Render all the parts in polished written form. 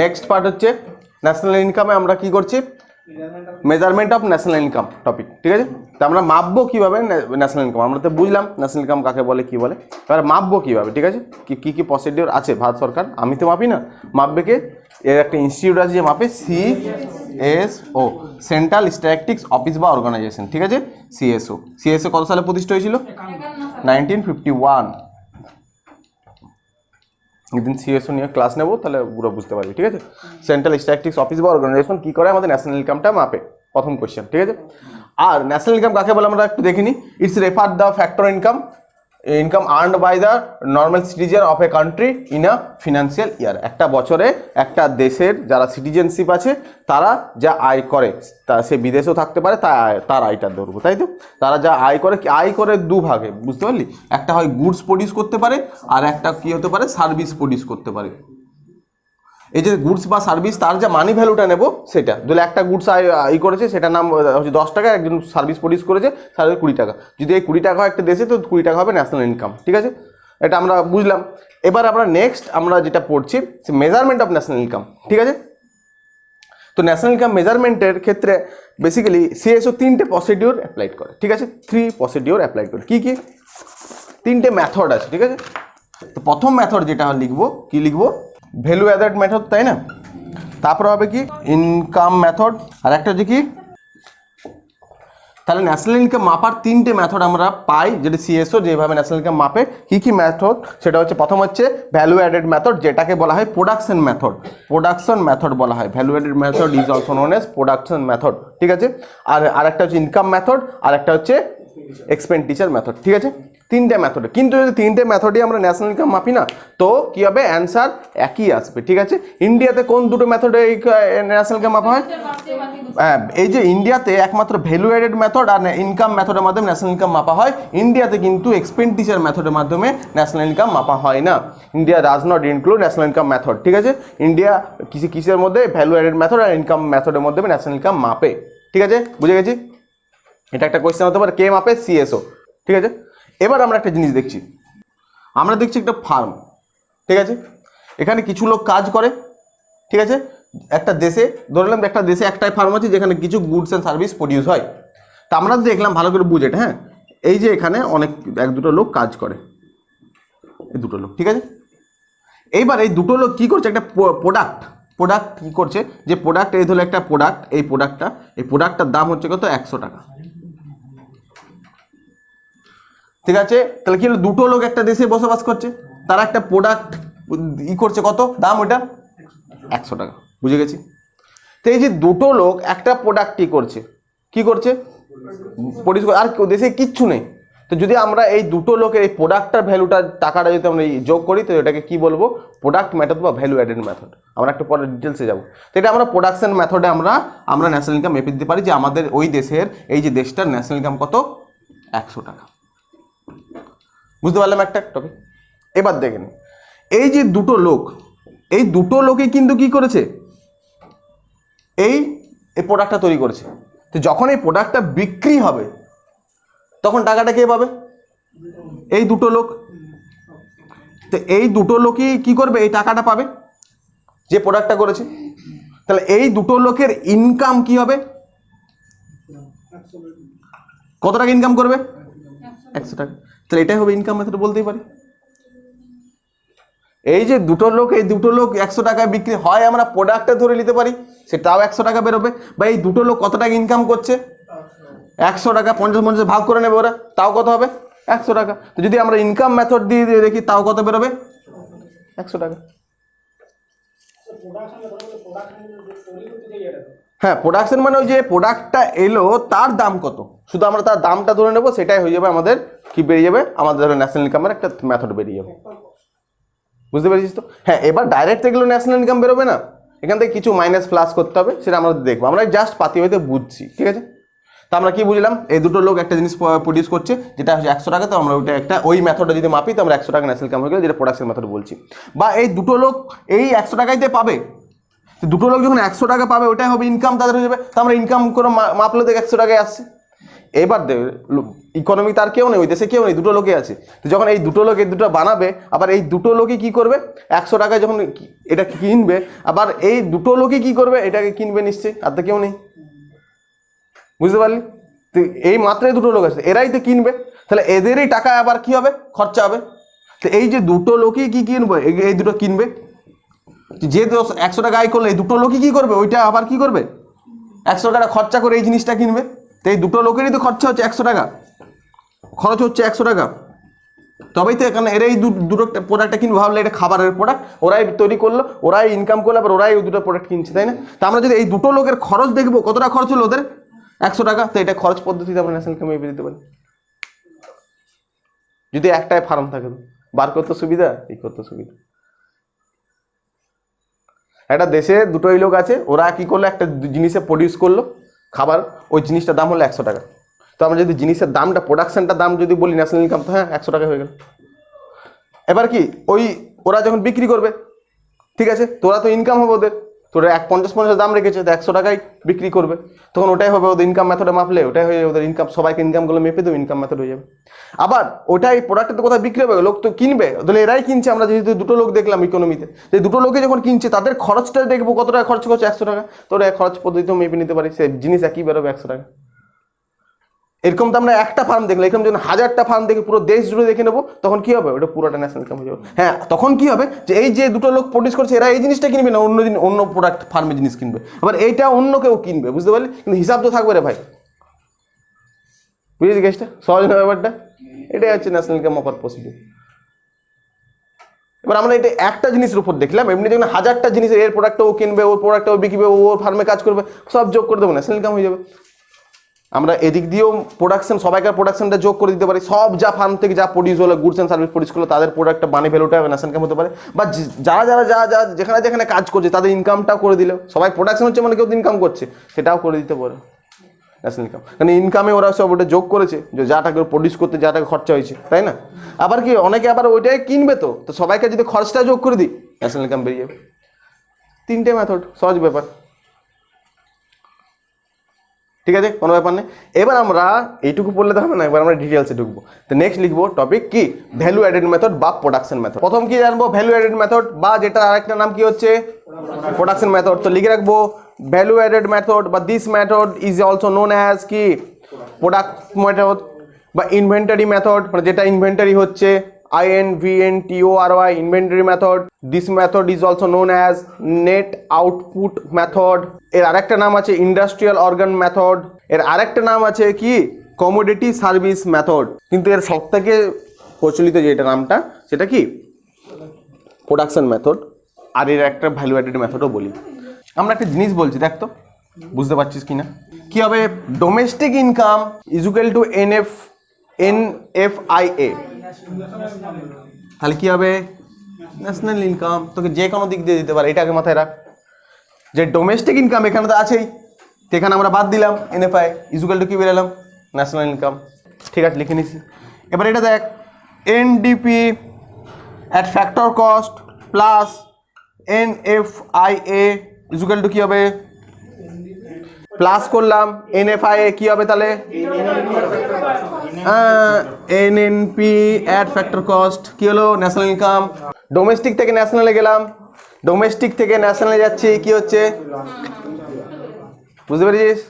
Next part হচ্ছে national ইনকামে আমরা কি করছি, measurement of national income topic, ঠিক আছে। তো আমরা মাপবো কীভাবে ন্যাশনাল ইনকাম, আমরা তো বুঝলাম ন্যাশনাল ইনকাম কাকে বলে কী বলে, এবার মাপবো কীভাবে, ঠিক আছে। কী কী প্রসিডিওর আছে ভারত সরকার, আমি তো মাপি না, মাপবে কে, এর একটা ইনস্টিটিউট আছে যে মাপে, সিএসও, সেন্ট্রাল স্ট্যাটিস্টিক্স অফিস বা অর্গানাইজেশন, ঠিক আছে, সিএসও কত সালে প্রতিষ্ঠা হয়েছিল, 1951। একদিন সিএসও নিয়ে ক্লাস নেবো, তাহলে পুরো বুঝতে পারবি, ঠিক আছে। সেন্ট্রাল স্ট্যাটিস্টিক্স অফিস বা অর্গানাইজেশন কী করে, আমাদের ন্যাশনাল ইনকামটা মাপে, প্রথম কোয়েশ্চেন, ঠিক আছে। আর ন্যাশনাল ইনকাম কাকে বলে আমরা একটু দেখে নিই। It's refer the factor income earned by the normal citizen of a country in a financial year. একটা বছরে একটা দেশের যারা সিটিজেনশিপ আছে তারা যা আয় করে, তা সে বিদেশেও থাকতে পারে, তার আয়টা ধরবো, তাই তো। তারা যা আয় করে দুভাগে, বুঝতে পারলি, একটা হয় গুডস প্রডিউস করতে পারে, আর একটা কি হতে পারে, সার্ভিস প্রডিউস করতে পারে। এই যে গুডস বা সার্ভিস, তার যে মানি ভ্যালুটা নেবো সেটা, ধরলে একটা গুডস আয় করেছে, সেটার নাম হচ্ছে 10 টাকা, একজন সার্ভিস প্রডিউস করেছে সার্ভিস 20 টাকা, যদি এই 20 টাকা হয় একটা দেশে, তো 20 টাকা হবে ন্যাশনাল ইনকাম, ঠিক আছে। এটা আমরা বুঝলাম। এবার আমরা নেক্সট আমরা যেটা পড়ছি, মেজারমেন্ট অফ ন্যাশনাল ইনকাম, ঠিক আছে। তো ন্যাশনাল ইনকাম মেজারমেন্টের ক্ষেত্রে বেসিক্যালি সিএসও 3টে প্রসিডিওর অ্যাপ্লাইড করে, ঠিক আছে, 3 প্রসিডিওর অ্যাপ্লাই করে। কী কী 3টে মেথড আছে, ঠিক আছে। তো প্রথম মেথড যেটা লিখবো, কি লিখবো, ভ্যালু অ্যাডেড মেথড, তাই না। তারপর হবে কি ইনকাম মেথড, আর একটা হচ্ছে কি, তাহলে ন্যাশনাল ইনকাম মাপার 3টে মেথড আমরা পাই, যেটা সিএসও যেভাবে ন্যাশনাল ইনকাম মাপে। কী কী মেথড, সেটা হচ্ছে প্রথম হচ্ছে ভ্যালু অ্যাডেড মেথড, যেটাকে বলা হয় প্রোডাকশন মেথড বলা হয়। Value added method is also known as production method, ঠিক আছে। আর আরেকটা হচ্ছে ইনকাম মেথড, আর একটা হচ্ছে এক্সপেন্ডিচার মেথড, ঠিক আছে। 3টে মেথডে, কিন্তু যদি 3টে মেথডই আমরা ন্যাশনাল ইনকাম মাপি না, তো কী হবে, অ্যান্সার একই আসবে, ঠিক আছে। ইন্ডিয়াতে কোন দুটো মেথডে এই ন্যাশনাল ইনকাম মাপা হয়, হ্যাঁ, এই যে ইন্ডিয়াতে একমাত্র ভ্যালু অ্যাডেড মেথড আর ইনকাম মেথডের মাধ্যমে ন্যাশনাল ইনকাম মাপা হয়। ইন্ডিয়াতে কিন্তু এক্সপেন্ডিচার মেথডের মাধ্যমে ন্যাশনাল ইনকাম মাপা হয় না। India does not include national income method, ঠিক আছে। ইন্ডিয়া কিসের মধ্যে, ভ্যালু অ্যাডেড মেথড আর ইনকাম মেথডের মধ্যে ন্যাশনাল ইনকাম মাপে, ঠিক আছে, বুঝে গেছি। এটা একটা কোয়েশ্চেন হতে পারে, কে মাপে, সিএসও, ঠিক আছে। এবার আমরা একটা জিনিস দেখছি, আমরা দেখছি একটা ফার্ম, ঠিক আছে। এখানে কিছু লোক কাজ করে, ঠিক আছে। একটা দেশে ধরলাম, একটা দেশে একটাই ফার্ম আছে যেখানে কিছু গুডস অ্যান্ড সার্ভিস প্রডিউস হয়। তা আমরা দেখলাম, ভালো করে বুঝে এটা, হ্যাঁ, এই যে এখানে এক দুটো লোক কাজ করে, এই দুটো লোক, ঠিক আছে। এইবার এই দুটো লোক কি করছে, একটা প্রোডাক্ট কি করছে, যে প্রোডাক্ট, এই ধরো একটা প্রোডাক্ট, এই প্রোডাক্টটার দাম হচ্ছে কত, 100 টাকা, ঠিক আছে। তাহলে কি হলো, দুটো লোক একটা দেশে বসবাস করছে, তারা একটা প্রোডাক্ট করছে, কত দাম, ওইটা 100 টাকা, বুঝে গেছি। তো এই যে দুটো লোক একটা প্রোডাক্ট কি করছে প্রডিউস করে, আর দেশে কিচ্ছু নেই। তো যদি আমরা এই দুটো লোকের এই প্রোডাক্টটার ভ্যালুটা, টাকাটা যদি আমরা যোগ করি, তো এটাকে কি বলবো, প্রোডাক্ট মেথড বা ভ্যালু অ্যাডেড মেথড। আমরা একটু পরে ডিটেলসে যাবো। তো এটা আমরা প্রোডাকশন মেথডে আমরা ন্যাশনাল ইনকাম মেপে দিতে পারি, যে আমাদের ওই দেশের, এই যে দেশটার ন্যাশনাল ইনকাম কত, 100 টাকা। বুঝতে পারলাম একটা টপিক। এবার দেখেন, এই যে দুটো লোকে কিন্তু কি করেছে, এই প্রোডাক্টটা তৈরি করেছে। তো যখন এই প্রোডাক্টটা বিক্রি হবে, তখন টাকাটা কে পাবে, এই দুটো লোক। তো এই দুটো লোকই কি করবে, এই টাকাটা পাবে যে প্রোডাক্টটা করেছে। তাহলে এই দুটো লোকের ইনকাম কি হবে, কত টাকা ইনকাম করবে, 100 টাকা। তাহলে এটাই হবে ইনকাম মেথড, বলতেই পারি। এই যে দুটো লোক 100 টাকায় বিক্রি হয়, আমরা প্রোডাক্টটা ধরে নিতে পারি, সেটাও 100 টাকা বেরোবে। বা এই দুটো লোক কত টাকা ইনকাম করছে, 100 টাকা, 50 ভাগ করে নেবে ওরা, তাও কত হবে, 100 টাকা। তো যদি আমরা ইনকাম মেথড দিয়ে দেখি, তাও কত বেরোবে, 100 টাকা। হ্যাঁ, প্রোডাকশন মানে ওই যে প্রোডাক্টটা এলো, তার দাম কত, শুধু আমরা তার দামটা ধরে নেবো, সেটাই হয়ে যাবে আমাদের কি বেরিয়ে যাবে, আমাদের ন্যাশনাল ইনকামের একটা মেথড বেরিয়ে যাবে। বুঝতে পেরেছিস তো? হ্যাঁ, এবার ডাইরেক্ট এগুলো ন্যাশনাল ইনকাম বেরোবে না, এখান থেকে কিছু মাইনাস প্লাস করতে হবে, সেটা আমরা দেখবো। আমরা জাস্ট পাতি হইতে বুঝছি, ঠিক আছে। তো আমরা কি বুঝলাম, এই দুটো লোক একটা জিনিস প্রডিউস করছে, যেটা হচ্ছে 100 টাকা। তো আমরা ওই মেথডটা যদি মাপি, তো আমরা 100 টাকা ন্যাশনাল ইনকাম হয়ে গেলে, যেটা প্রোডাকশন মেথড বলছি। বা এই দুটো লোক এই 100 টাকাইতে পাবে, দুটো লোক যখন 100 টাকা পাবে, ওটাই হবে ইনকাম তাদের হয়ে যাবে। তো আমরা ইনকাম করে মাপলে দেখ 100 টাকায় আসছে। এবার ইকোনমি তার কেউ নেই, ওই দেশে কেউ নেই, দুটো লোকে আছে। তো যখন এই দুটো লোক এই দুটো বানাবে, আবার এই দুটো লোকই কি করবে, 100 টাকায় যখন এটা কিনবে, আবার এই দুটো লোকই কি করবে, এটাকে কিনবে নিশ্চয়ই, আর তো কেউ নেই। বুঝতে পারলি? তো এই মাত্রায় দুটো লোক আছে, এরাই তো কিনবে, তাহলে এদেরই টাকা আবার কি হবে, খরচা হবে। তো এই যে দুটো লোকই কি কিনবে, এই দুটো কিনবে, যে 100 টাকা আয় করলে এই দুটো লোকই কি করবে, ওইটা আবার কি করবে, 100 টাকা খরচা করে এই জিনিসটা কিনবে। তো এই দুটো লোকেরই তো খরচা হচ্ছে 100 টাকা, খরচ হচ্ছে 100 টাকা, তবেই তো এখানে এরা এই দুটো প্রোডাক্টটা কিনবে। ভাবলে এটা খাবারের প্রোডাক্ট, ওরাই তৈরি করলো, ওরাই ইনকাম করলো, আবার ওরাই ওই দুটো প্রোডাক্ট কিনছে, তাই না? তা আমরা যদি এই দুটো লোকের খরচ দেখবো, কতটা খরচ হলো ওদের, 100 টাকা। তো এটা খরচ পদ্ধতিতে আমরা ন্যাশনাল ইনকাম মেপে দিতে পারি। যদি একটাই ফার্ম থাকে, বার করতে সুবিধা, এই করতে সুবিধা। একটা দেশে দুটোই লোক আছে, ওরা কি করলো, একটা জিনিসে প্রডিউস করলো খাবার, ওই জিনিসটার দাম হলো 100 টাকা। তো আমরা যদি জিনিসের দামটা, প্রোডাকশনটার দাম যদি বলি ন্যাশনাল ইনকাম, তো হ্যাঁ 100 টাকা হয়ে গেল। এবার কি ওরা যখন বিক্রি করবে, ঠিক আছে, তোরা তো ইনকাম হবে ওদের, তোরা 50 দাম রেখেছে, তো 100 টাকায় বিক্রি করবে, তখন ওটাই হবে ওদের ইনকাম মেথডে মাপলে, ওটাই হয়ে ওদের ইনকাম, সবাইকে ইনকামগুলো মেপে দেবে, ইনকাম মেথড হয়ে যাবে। আবার ওটাই প্রোডাক্টের তো কোথায় বিক্রি হবে, লোক তো কিনবে, তাহলে এরাই কিনছে। আমরা যেহেতু দুটো লোক দেখলাম ইকোনমিতে, যে দুটো লোকে যখন কিনছে তাদের খরচটা দেখবো, কত টাকা খরচ করছে, 100 টাকা, তো ওরা খরচ পদ্ধতিতেও মেপে নিতে পারি, সে জিনিস একই বেরোবে 100 টাকা। এরকম তো আমরা একটা ফার্ম দেখলাম, এরকম যখন 1000টা ফার্ম দেখে পুরো দেশ জুড়ে দেখে নেবো, তখন কি হবে, ওটা পুরোটা ন্যাশনাল ইনকাম হয়ে যাবে। হ্যাঁ, তখন কি হবে, যে এই যে দুটো লোক প্রডিউস করছে, এরা এই জিনিসটা কিনবে না, অন্য প্রোডাক্ট ফার্মে জিনিস কিনবে, এবার এইটা অন্য কেউ কিনবে, বুঝতে পারলি? কিন্তু হিসাব তো থাকবে রে ভাই, বুঝেছি কেসটা, সহজ না ব্যাপারটা? এটাই হচ্ছে ন্যাশনাল ইনকাম মাপার প্রসিডিউর। এবার আমরা এটা একটা জিনিসের উপর দেখলাম, এমনি যখন 1000টা জিনিসের, এর প্রোডাক্টটাও কিনবে, ওর প্রোডাক্টটাও বিকবে, ওর ফার্মে কাজ করবে, সব যোগ করে দেবো, ন্যাশনাল ইনকাম হয়ে যাবে। আমরা এদিক দিয়েও প্রোডাকশন, সবাইকার প্রোডাকশনটা যোগ করে দিতে পারি, সব যা ফার্ম থেকে যা প্রডিউস হলো, গুডস অ্যান্ড সার্ভিস প্রডিউস করলো, তাদের প্রোডাক্টটা মানি ভ্যালুটা ন্যাশনাল ইনকাম হতে পারে। বা যারা যেখানে যেখানে কাজ করছে তাদের ইনকামটাও করে দিল, সবাই প্রোডাকশন হচ্ছে মানে কেউ ইনকাম করছে, সেটাও করে দিতে পারে ন্যাশনাল ইনকাম। কারণ ইনকামে ওরা সব ওটা যোগ করেছে, যে যা টাকা প্রডিউস করতে যা টাকা খরচা হয়েছে, তাই না? আবার কি অনেকে আবার ওইটাই কিনবে, তো সবাইকে যদি খরচটা যোগ করে দিই, ন্যাশনাল ইনকাম বেরিয়ে যাবে। 3টে মেথড, সহজ ব্যাপার, ঠিক আছে, কোনো ব্যাপার নেই। এবার আমরা এইটুকু পড়লে তো হবে না, এবার আমরা ডিটেলসে ঢুকবো। তো নেক্সট লিখবো টপিক কি, ভ্যালু অ্যাডেড মেথড বা প্রোডাকশন মেথড। প্রথম কি জানবো, ভ্যালু অ্যাডেড মেথড, বা যেটা আরেকটা নাম কি হচ্ছে, প্রোডাকশন মেথড। তো লিখে রাখবো, ভ্যালু অ্যাডেড মেথড বা this method is also known as কি, প্রোডাক্ট মেথড বা ইনভেন্টারি মেথড, মানে যেটা ইনভেন্টারি হচ্ছে, INVENTORY, inventory method. This method is also known as net output method. এর আরেকটা নাম আছে ইন্ডাস্ট্রিয়াল অর্গান মেথড। এর আরেকটা নাম আছে কি, কমোডিটি সার্ভিস মেথড। কিন্তু এর সব থেকে প্রচলিত যেটা নামটা, সেটা কি, প্রোডাকশন মেথড। আর এর একটা ভ্যালু অ্যাডেড মেথডও বলি। আমরা একটা জিনিস বলছি, দেখ তো বুঝতে পারছিস কিনা, কি হবে, domestic income is equal two NFIA, তাহলে কি হবে, ন্যাশনাল ইনকাম। তোকে যে কোনো দিক দিয়ে দিতে পারে, এটাকে মাথায় রাখ, যে ডোমেস্টিক ইনকাম এখানে তো আছেই, তো এখানে আমরা বাদ দিলাম NFI ইজ ইকুয়াল টু কি বেরালাম, ন্যাশনাল ইনকাম। ঠিক আছে, লিখে নিচ্ছি। এবার এটা দেখ, NDP at factor cost plus NFIA is equal two কি হবে, প্লাস করলাম NFIA কি হবে তাহলে, NNP অ্যাট ফ্যাক্টর কস্ট, কি হলো, ন্যাশনাল ইনকাম। ডোমেস্টিক থেকে ন্যাশনালে গেলাম, ডোমেস্টিক থেকে ন্যাশনালে যাচ্ছি, কি হচ্ছে, বুঝতে পেরেছিস?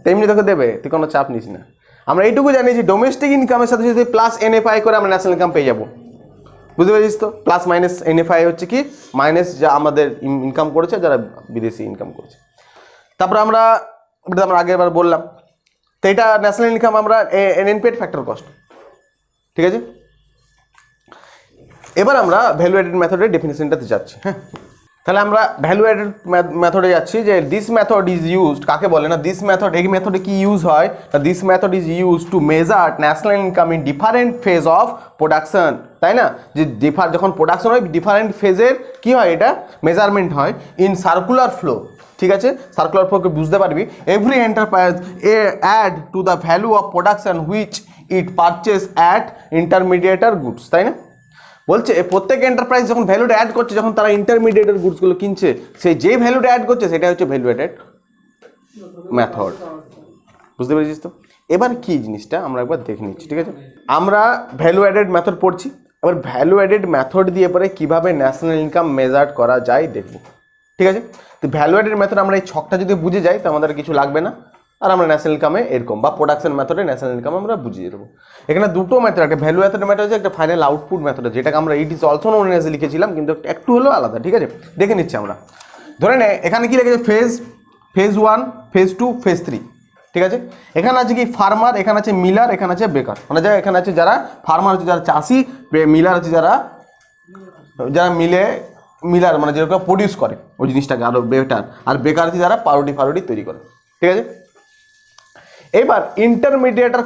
তেমনি তোকে দেবে, তুই কোনো চাপ নিস না। আমরা এইটুকু জানি যে ডোমেস্টিক ইনকামের সাথে যদি প্লাস NFI করে আমরা ন্যাশনাল ইনকাম পেয়ে যাবো, বুঝতে পেরেছিস তো? প্লাস মাইনাস NFI হচ্ছে কি, মাইনাস যা আমাদের ইনকাম করেছে, যারা বিদেশি ইনকাম করেছে। তারপর আমরা আগেরবার বললাম, তো এটা ন্যাশনাল ইনকাম, আমরা NNP ফ্যাক্টর কস্ট, ঠিক আছে। এবার আমরা ভ্যালু অ্যাডেড মেথডের ডেফিনেশনটাতে যাচ্ছি। হ্যাঁ, তাহলে আমরা ভ্যালু অ্যাডেড মেথডে যাচ্ছি, যে দিস মেথড ইজ ইউজড, কাকে বলে না, দিস মেথড, এই মেথডে কি ইউজ হয়, this method is use to measure national income in different phase of production, তাই না? যে যখন প্রোডাকশন হয়, ডিফারেন্ট ফেজের কি হয়, এটা মেজারমেন্ট হয় ইন সার্কুলার ফ্লো, ঠিক আছে। সার্কুলার ফ্লোকে বুঝতে পারবি, every enterprise add to the value of production which it purchase at intermediator goods, তাই না? বলছে প্রত্যেক এন্টারপ্রাইজ যখন ভ্যালুটা অ্যাড করছে, যখন তারা ইন্টারমিডিয়েটের গুডসগুলো কিনছে, সেই যে ভ্যালুটা অ্যাড করছে সেটা হচ্ছে ভ্যালু অ্যাডেড মেথড, বুঝতে পেরেছিস তো? এবার কি জিনিসটা আমরা একবার দেখে নিচ্ছি, ঠিক আছে? আমরা ভ্যালু অ্যাডেড মেথড পড়ছি, এবার ভ্যালু অ্যাডেড মেথড দিয়ে পরে কীভাবে ন্যাশনাল ইনকাম মেজার করা যায় দেখব, ঠিক আছে? তো ভ্যালু অ্যাডেড মেথড আমরা এই ছকটা যদি বুঝে যাই তো আমাদের কিছু লাগবে না, আর আমরা ন্যাশনাল ইনকামে এরকম বা প্রোডাকশন মেথডে ন্যাশনাল ইনকাম আমরা বুঝিয়ে দেবো। এখানে দুটো মেথড, একটা ভ্যালু অ্যাডেড মেথড আছে, একটা ফাইনাল আউটপুট মেথড আছে, যেটাকে আমরা it is also known as লিখেছিলাম, কিন্তু একটু হলেও আলাদা, ঠিক আছে? দেখে নিচ্ছি আমরা। ধরে নে এখানে কি লিখেছে ফেজ 1, ফেজ 2, ফেজ 3, ঠিক আছে? এখানে আছে কি ফার্মার, এখানে আছে মিলার, এখানে আছে বেকার। মানে যা এখানে আছে যারা ফার্মার হচ্ছে যারা চাষি, মিলার আছে যারা মিলার মানে যেরকম প্রডিউস করে ওই জিনিসটাকে আরো বেটার, আর বেকার আছে যারা পাউরুটি তৈরি করে, ঠিক আছে? এবার ইন্টারমিডিয়েটার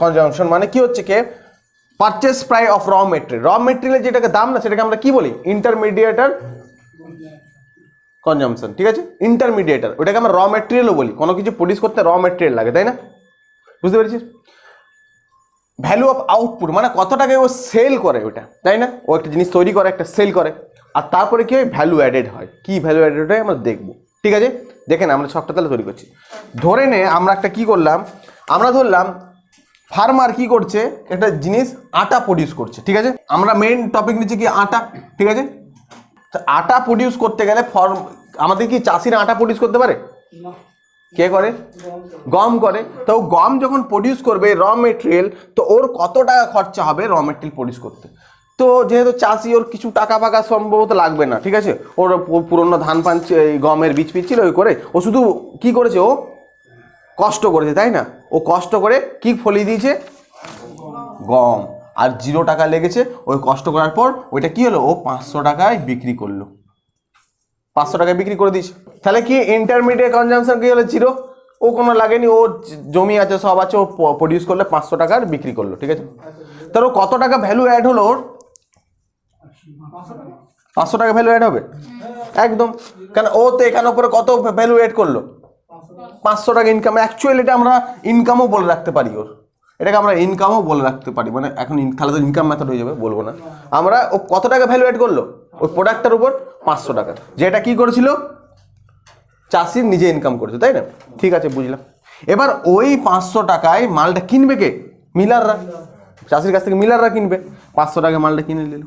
কনজাংশন মানে কি হচ্ছে কে purchase price of raw material যেটাকে দাম না সেটাকে আমরা কি বলি ইন্টারমিডিয়েটার কনজাম্পশন, ঠিক আছে? ইন্টারমিডিয়েটার ওটাকে আমরা র মেটেরিয়ালও বলি, কোনো কিছু প্রডিউস করতে র মেটেরিয়াল লাগে, তাই না? বুঝতে পেরেছিস? ভ্যালু অফ আউটপুট মানে কত টাকায় ও সেল করে ওটা, তাই না? ও একটা জিনিস তৈরি করে, একটা সেল করে, আর তারপরে কি হয় ভ্যালু অ্যাডেড হয়। কি ভ্যালু অ্যাডেড হয় আমরা দেখবো, ঠিক আছে? দেখেন আমরা ছকটা তাহলে তৈরি করছি। ধরে নে আমরা একটা কি করলাম, আমরা ধরলাম ফার্মার কি করছে একটা জিনিস আটা প্রডিউস করছে, ঠিক আছে? আমরা মেইন টপিক নিচ্ছি কি আটা, ঠিক আছে? আটা প্রডিউস করতে গেলে আমাদের কি চাষিরা আটা প্রডিউস করতে পারে? কে করে? গম করে। তো গম যখন প্রডিউস করবে র মেটেরিয়াল, তো ওর কত টাকা খরচা হবে র মেটেরিয়াল প্রডিউস করতে? তো যেহেতু চাষি ওর কিছু টাকা ফাঁকা সম্ভবত লাগবে না, ঠিক আছে? ওর পুরনো ধান পান গমের বীজ ছিল ওই করে, ও শুধু কি করেছে, ও কষ্ট করেছে, তাই না? ও কষ্ট করে কি ফলিয়ে দিয়েছে গম, আর 0 টাকা লেগেছে ওই কষ্ট করার পর। ওইটা কি হলো, ও 500 টাকায় বিক্রি করলো, 500 টাকায় বিক্রি করে দিয়েছে। তাহলে কি ইন্টারমিডিয়েট কনজাম্পশন কি হলো 0, ও কোনো লাগেনি, ও জমি আছে সব আছে, ও প্রডিউস করলে 500 টাকার বিক্রি করলো, ঠিক আছে? তাহলে কত টাকা ভ্যালু অ্যাড হলো ওর? 500 টাকা ভ্যালু অ্যাড হবে একদম, কারণ ও তো এখানে উপরে কত ভ্যালু অ্যাড করলো 500 টাকা ইনকাম। অ্যাকচুয়ালি এটা আমরা ইনকামও বলে রাখতে পারি, ওর এটাকে আমরা ইনকামও বলে রাখতে পারি, মানে এখন তাহলে তো ইনকাম মেথড হয়ে যাবে, বলবো না আমরা। ও কত টাকা ভ্যালু অ্যাড করলো ওই প্রোডাক্টটার উপর? 500 টাকা, যেটা কি করেছিল চাষির নিজে ইনকাম করেছে, তাই না? ঠিক আছে, বুঝলাম। এবার ওই 500 টাকায় মালটা কিনবে কে? মিলাররা, চাষির কাছ থেকে মিলাররা কিনবে, 500 টাকায় মালটা কিনে নিল,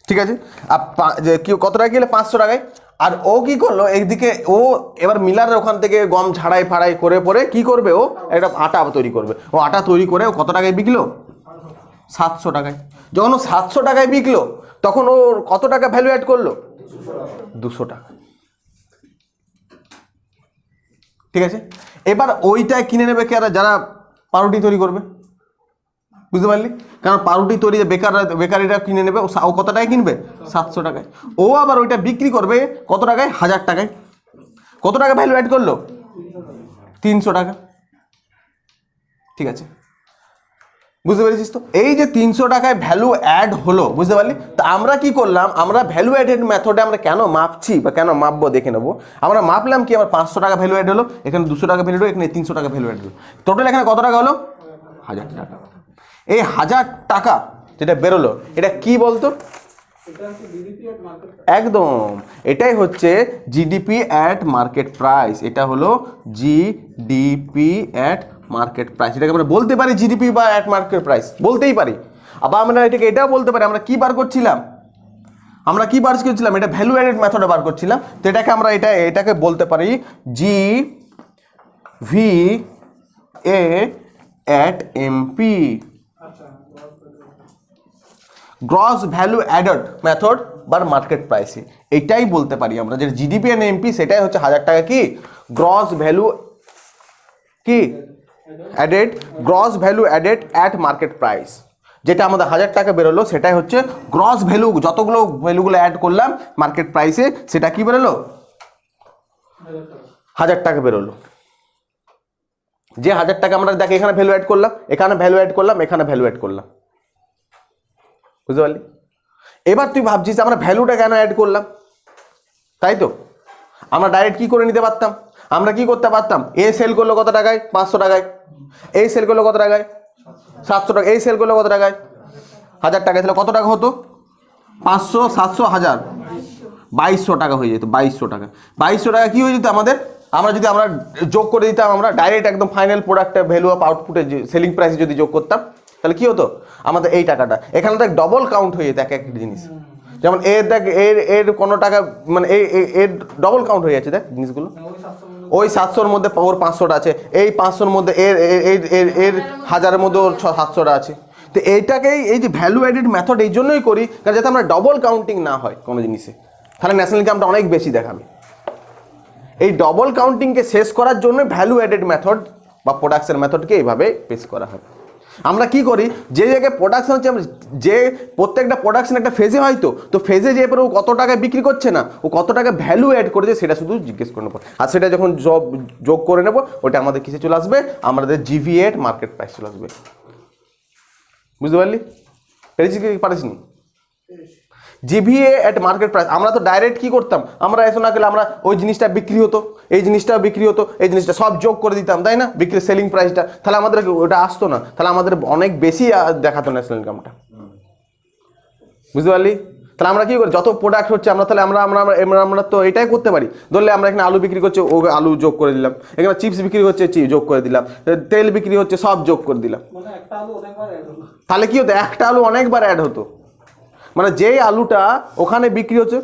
ঠিক আছে? আর কত টাকা কিনলে? 500 টাকায়। আর ও কি করলো একদিকে, ও এবার মিলারের ওখান থেকে গম ঝাড়াই ফাড়াই করে পরে কি করবে, ও একটা আটা তৈরি করবে। ও আটা তৈরি করে ও কত টাকায় বিকলো? 700 টাকায়। যখন ও 700 টাকায় বিকলো তখন ও কত টাকা ভ্যালু অ্যাড করলো? 200 টাকা, ঠিক আছে? এবার ওইটাই কিনে নেবে কে? যারা পাউরুটি তৈরি করবে, বুঝতে পারলি? কারণ পাউরুটি তৈরি বেকারিরা কিনে নেবে, ও কত টাকায় কিনবে? 700 টাকায়। ও আবার ওইটা বিক্রি করবে কত টাকায়? 1000 টাকায়। কত টাকা ভ্যালু অ্যাড করলো? 300 টাকা, ঠিক আছে? বুঝতে পেরেছিস তো? এই যে 300 টাকায় ভ্যালু অ্যাড হলো, বুঝতে পারলি? তা আমরা কি করলাম, আমরা ভ্যালু অ্যাডেড মেথডে আমরা কেন মাপছি বা কেন মাপবো দেখে নেবো। আমরা মাপলাম কি, আমার 500 টাকা ভ্যালু অ্যাড হলো, এখানে 200 টাকা ভ্যালু হলো, এখানে 300 টাকা ভ্যালু অ্যাড হলো, টোটাল এখানে কত টাকা হলো? 1000 টাকা। এই 1000 টাকা যেটা বেরোলো এটা কি বলতো? একদম এটাই হচ্ছে জিডিপি অ্যাট মার্কেট প্রাইস। এটা হলো জিডিপি অ্যাট মার্কেট প্রাইস। এটাকে আমরা বলতে পারি জিডিপি বা অ্যাট মার্কেট প্রাইস, বলতেই পারি। আবার আমরা এটাকে এটাও বলতে পারি, আমরা কি বার করছিলাম, এটা ভ্যালু অ্যাডেড মেথডে বার করছিলাম। তো এটাকে আমরা এটাকে বলতে পারি G V A at MP, gross value added method বা মার্কেট প্রাইসে। এটাই বলতে পারি আমরা, যে জিডিপি এন্ড এমপি সেটাই হচ্ছে 1000 টাকা কি গ্রস ভ্যালু কি added, gross value added at market price. যেটা আমাদের 1000 টাকা বেরোলো সেটাই হচ্ছে গ্রস ভ্যালু, যতগুলো ভ্যালুগুলো অ্যাড করলাম মার্কেট প্রাইসে সেটা কি বেরোলো? 1000 টাকা বেরোলো। যে 1000 টাকা আমরা দেখে এখানে ভ্যালু অ্যাড করলাম, এখানে ভ্যালু অ্যাড করলাম, এখানে ভ্যালু অ্যাড করলাম, বুঝতে পারলি? এবার তুই ভাবছিস আমরা ভ্যালুটা কেন অ্যাড করলাম, তাই তো? আমরা ডাইরেক্ট কি করে নিতে পারতাম, আমরা কি করতে পারতাম, এ সেল করলো কত টাকায়? 500 টাকায়। এই সেল করলো কত টাকায়? 700 টাকা। এই সেল করলো কত টাকায়? 1000 টাকায়। তাহলে কত টাকা হতো? 500, 700, 1000, 2200 টাকা হয়ে যেত। 2200 টাকা, 2200 টাকা কি হয়ে যেত আমাদের? আমরা যদি আমরা যোগ করে দিতাম, আমরা ডাইরেক্ট একদম ফাইনাল প্রোডাক্টে ভ্যালু অফ আউটপুটে সেলিং প্রাইসে যদি যোগ করতাম, তাহলে কি হতো আমাদের এই টাকাটা এখানে দেখ ডবল কাউন্ট হয়ে যেত এক এক জিনিস। যেমন এর দেখ এর কোনো টাকা মানে এর ডবল কাউন্ট হয়ে যাচ্ছে দেখ জিনিসগুলো। ওই 700-র মধ্যে ওর 500টা আছে, এই 500-র মধ্যে এর এর এর 1000-এর মধ্যে ওর 700টা আছে। তো এইটাকেই এই যে ভ্যালু অ্যাডেড মেথড এই জন্যই করি কারণ যাতে আমরা ডবল কাউন্টিং না হয় কোনো জিনিসে, তাহলে ন্যাশনাল ইনকামটা অনেক বেশি দেখাবে। এই ডবল কাউন্টিংকে শেষ করার জন্য ভ্যালু অ্যাডেড মেথড বা প্রোডাকশন মেথডকে এইভাবে পেশ করা হয়। আমরা কি করি, যে জায়গায় প্রোডাকশন হচ্ছে, আমরা যে প্রত্যেকটা প্রোডাকশন একটা ফেজে হয়তো, তো ফেজে যে ও কত টাকায় বিক্রি করছে না, ও কত টাকা ভ্যালু অ্যাড করেছে সেটা শুধু জিজ্ঞেস করে নেবো। আর সেটা যখন যোগ করে নেবো ওটা আমাদের কিসে চলে আসবে, আমাদের জিভিএ মার্কেট প্রাইস চলে আসবে। বুঝতে পারলি? পেরেছি কি পারিসনি? জিভিএ এট মার্কেট প্রাইস। আমরা তো ডাইরেক্ট কি করতাম, আমরা এসো না গেলে আমরা ওই জিনিসটা বিক্রি হতো, এই জিনিসটাও বিক্রি হতো, এই জিনিসটা সব যোগ করে দিতাম, তাই না, বিক্রি সেলিং প্রাইসটা, তাহলে আমাদের ওটা আসতো না, তাহলে আমাদের অনেক বেশি দেখাতো ন্যাশনাল ইনকামটা। বুঝতে পারলি? তাহলে আমরা কি করি, যত প্রোডাক্ট হচ্ছে আমরা তাহলে আমরা তো এটাই করতে পারি। ধরলে আমরা এখানে আলু বিক্রি করছি, ও আলু যোগ করে দিলাম, এখানে চিপস বিক্রি হচ্ছে যোগ করে দিলাম, তেল বিক্রি হচ্ছে সব যোগ করে দিলাম, তাহলে কি হতো, একটা আলু অনেকবার অ্যাড হতো। মানে যেই আলুটা ওখানে বিক্রি হচ্ছে,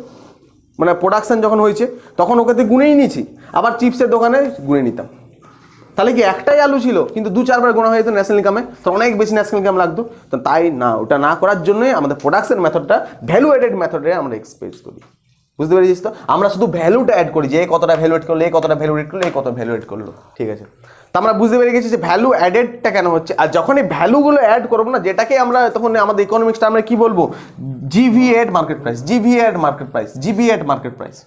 মানে প্রোডাকশন যখন হয়েছে তখন ওকে গুনেই নিয়েছি, আবার চিপসের দোকানে গুনে নিতাম, তাহলে কি একটাই আলু ছিল কিন্তু 2-4 বার গোনা হয়ে যেত ন্যাশনাল ইনকামে, তো অনেক বেশি ন্যাশনাল ইনকাম লাগতো। তো তাই না, ওটা না করার জন্যই আমাদের প্রোডাকশন মেথডটা ভ্যালু অ্যাডেড মেথডে আমরা এক্সপ্রেস করি। বুঝতে পেরেছিস তো? আমরা শুধু ভ্যালুটা অ্যাড করি, যে কতটা ভ্যালু অ্যাড করলো, এই কতটা ভ্যালু অ্যাড করলো, এই কত ভ্যালু অ্যাড করলো, ঠিক আছে। তো আমরা বুঝতে পেরে গেছি যে ভ্যালু অ্যাডেডটা কেন হচ্ছে। আর যখন এই ভ্যালুগুলো অ্যাড করবো না, যেটাকে আমরা তখন আমাদের ইকোনমিক্সটা আমরা কি বলবো, জিভিএ এট মার্কেট প্রাইস, জিভিএ এট মার্কেট প্রাইস, জিভিএ এট মার্কেট প্রাইস,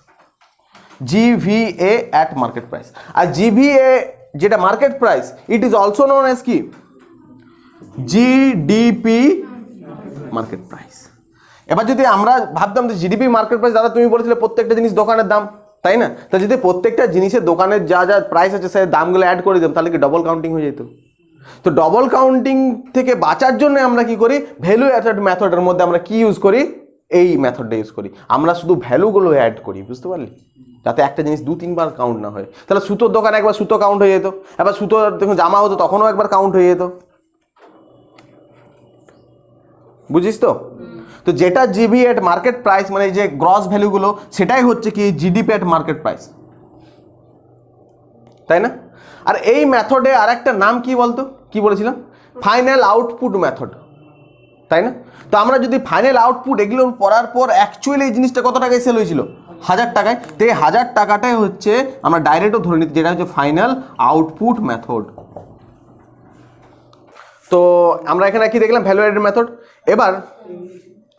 জিভিএ এট মার্কেট প্রাইস। আর জিভিএ যেটা market price, it is also known as কি, জিডিপি মার্কেট প্রাইস। এবার যদি আমরা ভাবতাম যে জিডিপি মার্কেট প্রাইস, দাদা তুমি বলেছিলে প্রত্যেকটা জিনিস দোকানের দাম, তাই না, তো যদি প্রত্যেকটা জিনিসের দোকানের যা যা প্রাইস আছে সেই দামগুলো অ্যাড করে দিতাম, তাহলে কি ডবল কাউন্টিং হয়ে যেত। তো ডবল কাউন্টিং থেকে বাঁচার জন্য আমরা কি করি, ভ্যালু অ্যাডেড মেথডের মধ্যে আমরা কি ইউজ করি, এই মেথডটা ইউজ করি। আমরা শুধু ভ্যালুগুলো অ্যাড করি, বুঝতে পারলি, যাতে একটা জিনিস 2-3 বার কাউন্ট না হয়। তাহলে সুতোর দোকানে একবার সুতো কাউন্ট হয়ে যেত, এবার সুতো যখন জামা হতো তখনও একবার কাউন্ট হয়ে যেত। বুঝিস তো? তো যেটা জিবি এট মার্কেট প্রাইস, মানে যে গ্রস ভ্যালুগুলো, সেটাই হচ্ছে কি জিডিপি এট মার্কেট প্রাইস, তাই না। আর এই মেথডে আর একটা নাম কি বলতো, কি বলেছিলাম, ফাইনাল আউটপুট মেথড, তাই না। তো আমরা যদি ফাইনাল আউটপুট এগুলো পড়ার পর অ্যাকচুয়ালি এই জিনিসটা কত টাকায় সেল হয়েছিল, 1000 টাকায়, তো এই 1000 টাকাটাই হচ্ছে আমরা ডাইরেক্টও ধরে নিতে, যেটা হচ্ছে ফাইনাল আউটপুট মেথড। তো আমরা এখানে কি দেখলাম, ভ্যালু অ্যাডেড মেথড। এবার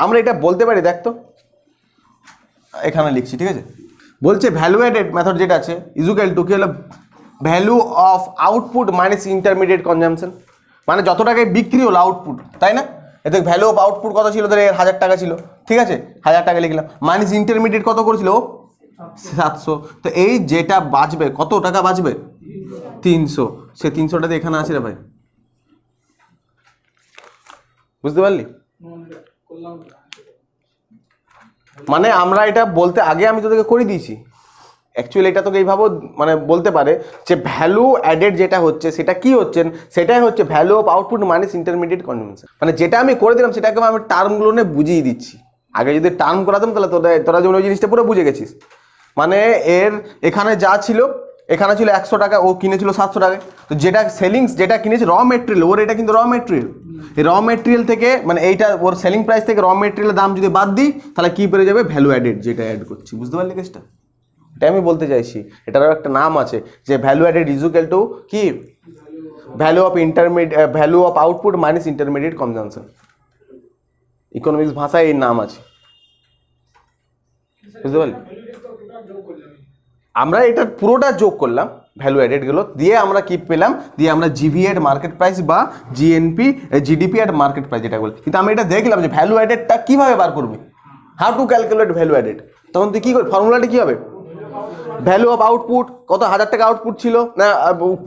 আমরা এটা বলতে পারি, দেখ তো এখানে লিখছি, ঠিক আছে, বলছে ভ্যালু অ্যাডেড মেথড যেটা আছে ইকুয়াল টু কি হলো, value of output minus intermediate consumption. মানে যত টাকায় বিক্রি হলো আউটপুট, তাই না, এতে ভ্যালু অফ আউটপুট কত ছিল, ধরে 1000 টাকা ছিল, ঠিক আছে, 1000 টাকা লিখলাম, মাইনাস ইন্টারমিডিয়েট কত করেছিল, 700। তো এই যেটা বাঁচবে, কত টাকা বাঁচবে, 300, সে 300টাতে এখানে আছে রে ভাই। বুঝতে পারলি? মানে আমরা এটা বলতে আগে আমি তোদেরকে করে দিয়েছি, অ্যাকচুয়ালি এটা তোকে এইভাবে মানে বলতে পারে যে ভ্যালু অ্যাডেড যেটা হচ্ছে সেটা কি হচ্ছে, সেটাই হচ্ছে value of output minus intermediate consumption. মানে যেটা আমি করে দিলাম সেটাকে আমি টার্মগুলো নিয়ে বুঝিয়ে দিচ্ছি। আগে যদি টার্ম করাতাম তাহলে তোরা যেমন ওই জিনিসটা পুরো বুঝে গেছিস। মানে এর এখানে যা ছিল, এখানে ছিল 100 টাকা, ও কিনেছিল 700 টাকায়। তো যেটা সেলিংস, যেটা কিনেছে র মেটেরিয়াল, ওর এটা কিন্তু র মেটেরিয়াল, এই র মেটেরিয়াল থেকে মানে এইটা ওর সেলিং প্রাইস থেকে র মেটেরিয়ালের দাম যদি বাদ দিই তাহলে কি পেয়ে যাবে, ভ্যালু অ্যাডেড যেটা অ্যাড করছি। বুঝতে পারলি কেসটা? এটা আমি বলতে চাইছি, এটারও একটা নাম আছে যে ভ্যালু অ্যাডেড ইকুয়াল টু কি, value of value of output minus intermediate consumption. Economics ভাষায় এই নাম আছে, বুঝতে পারলি। আমরা এটা পুরোটা যোগ করলাম ভ্যালু অ্যাডেড গুলো দিয়ে, আমরা কি পেলাম, দিয়ে আমরা জিভি এট মার্কেট প্রাইস বা জিএনপি জিডিপি এট মার্কেট প্রাইস যেটা বলি। কিন্তু আমি এটা দেখলাম যে ভ্যালু অ্যাডেডটা কিভাবে বার করবি, how to calculate value added. তখন তুই কি করবি, ফর্মুলাটা কি হবে, ভ্যালু অফ আউটপুট, কত 1000 টাকা আউটপুট ছিল না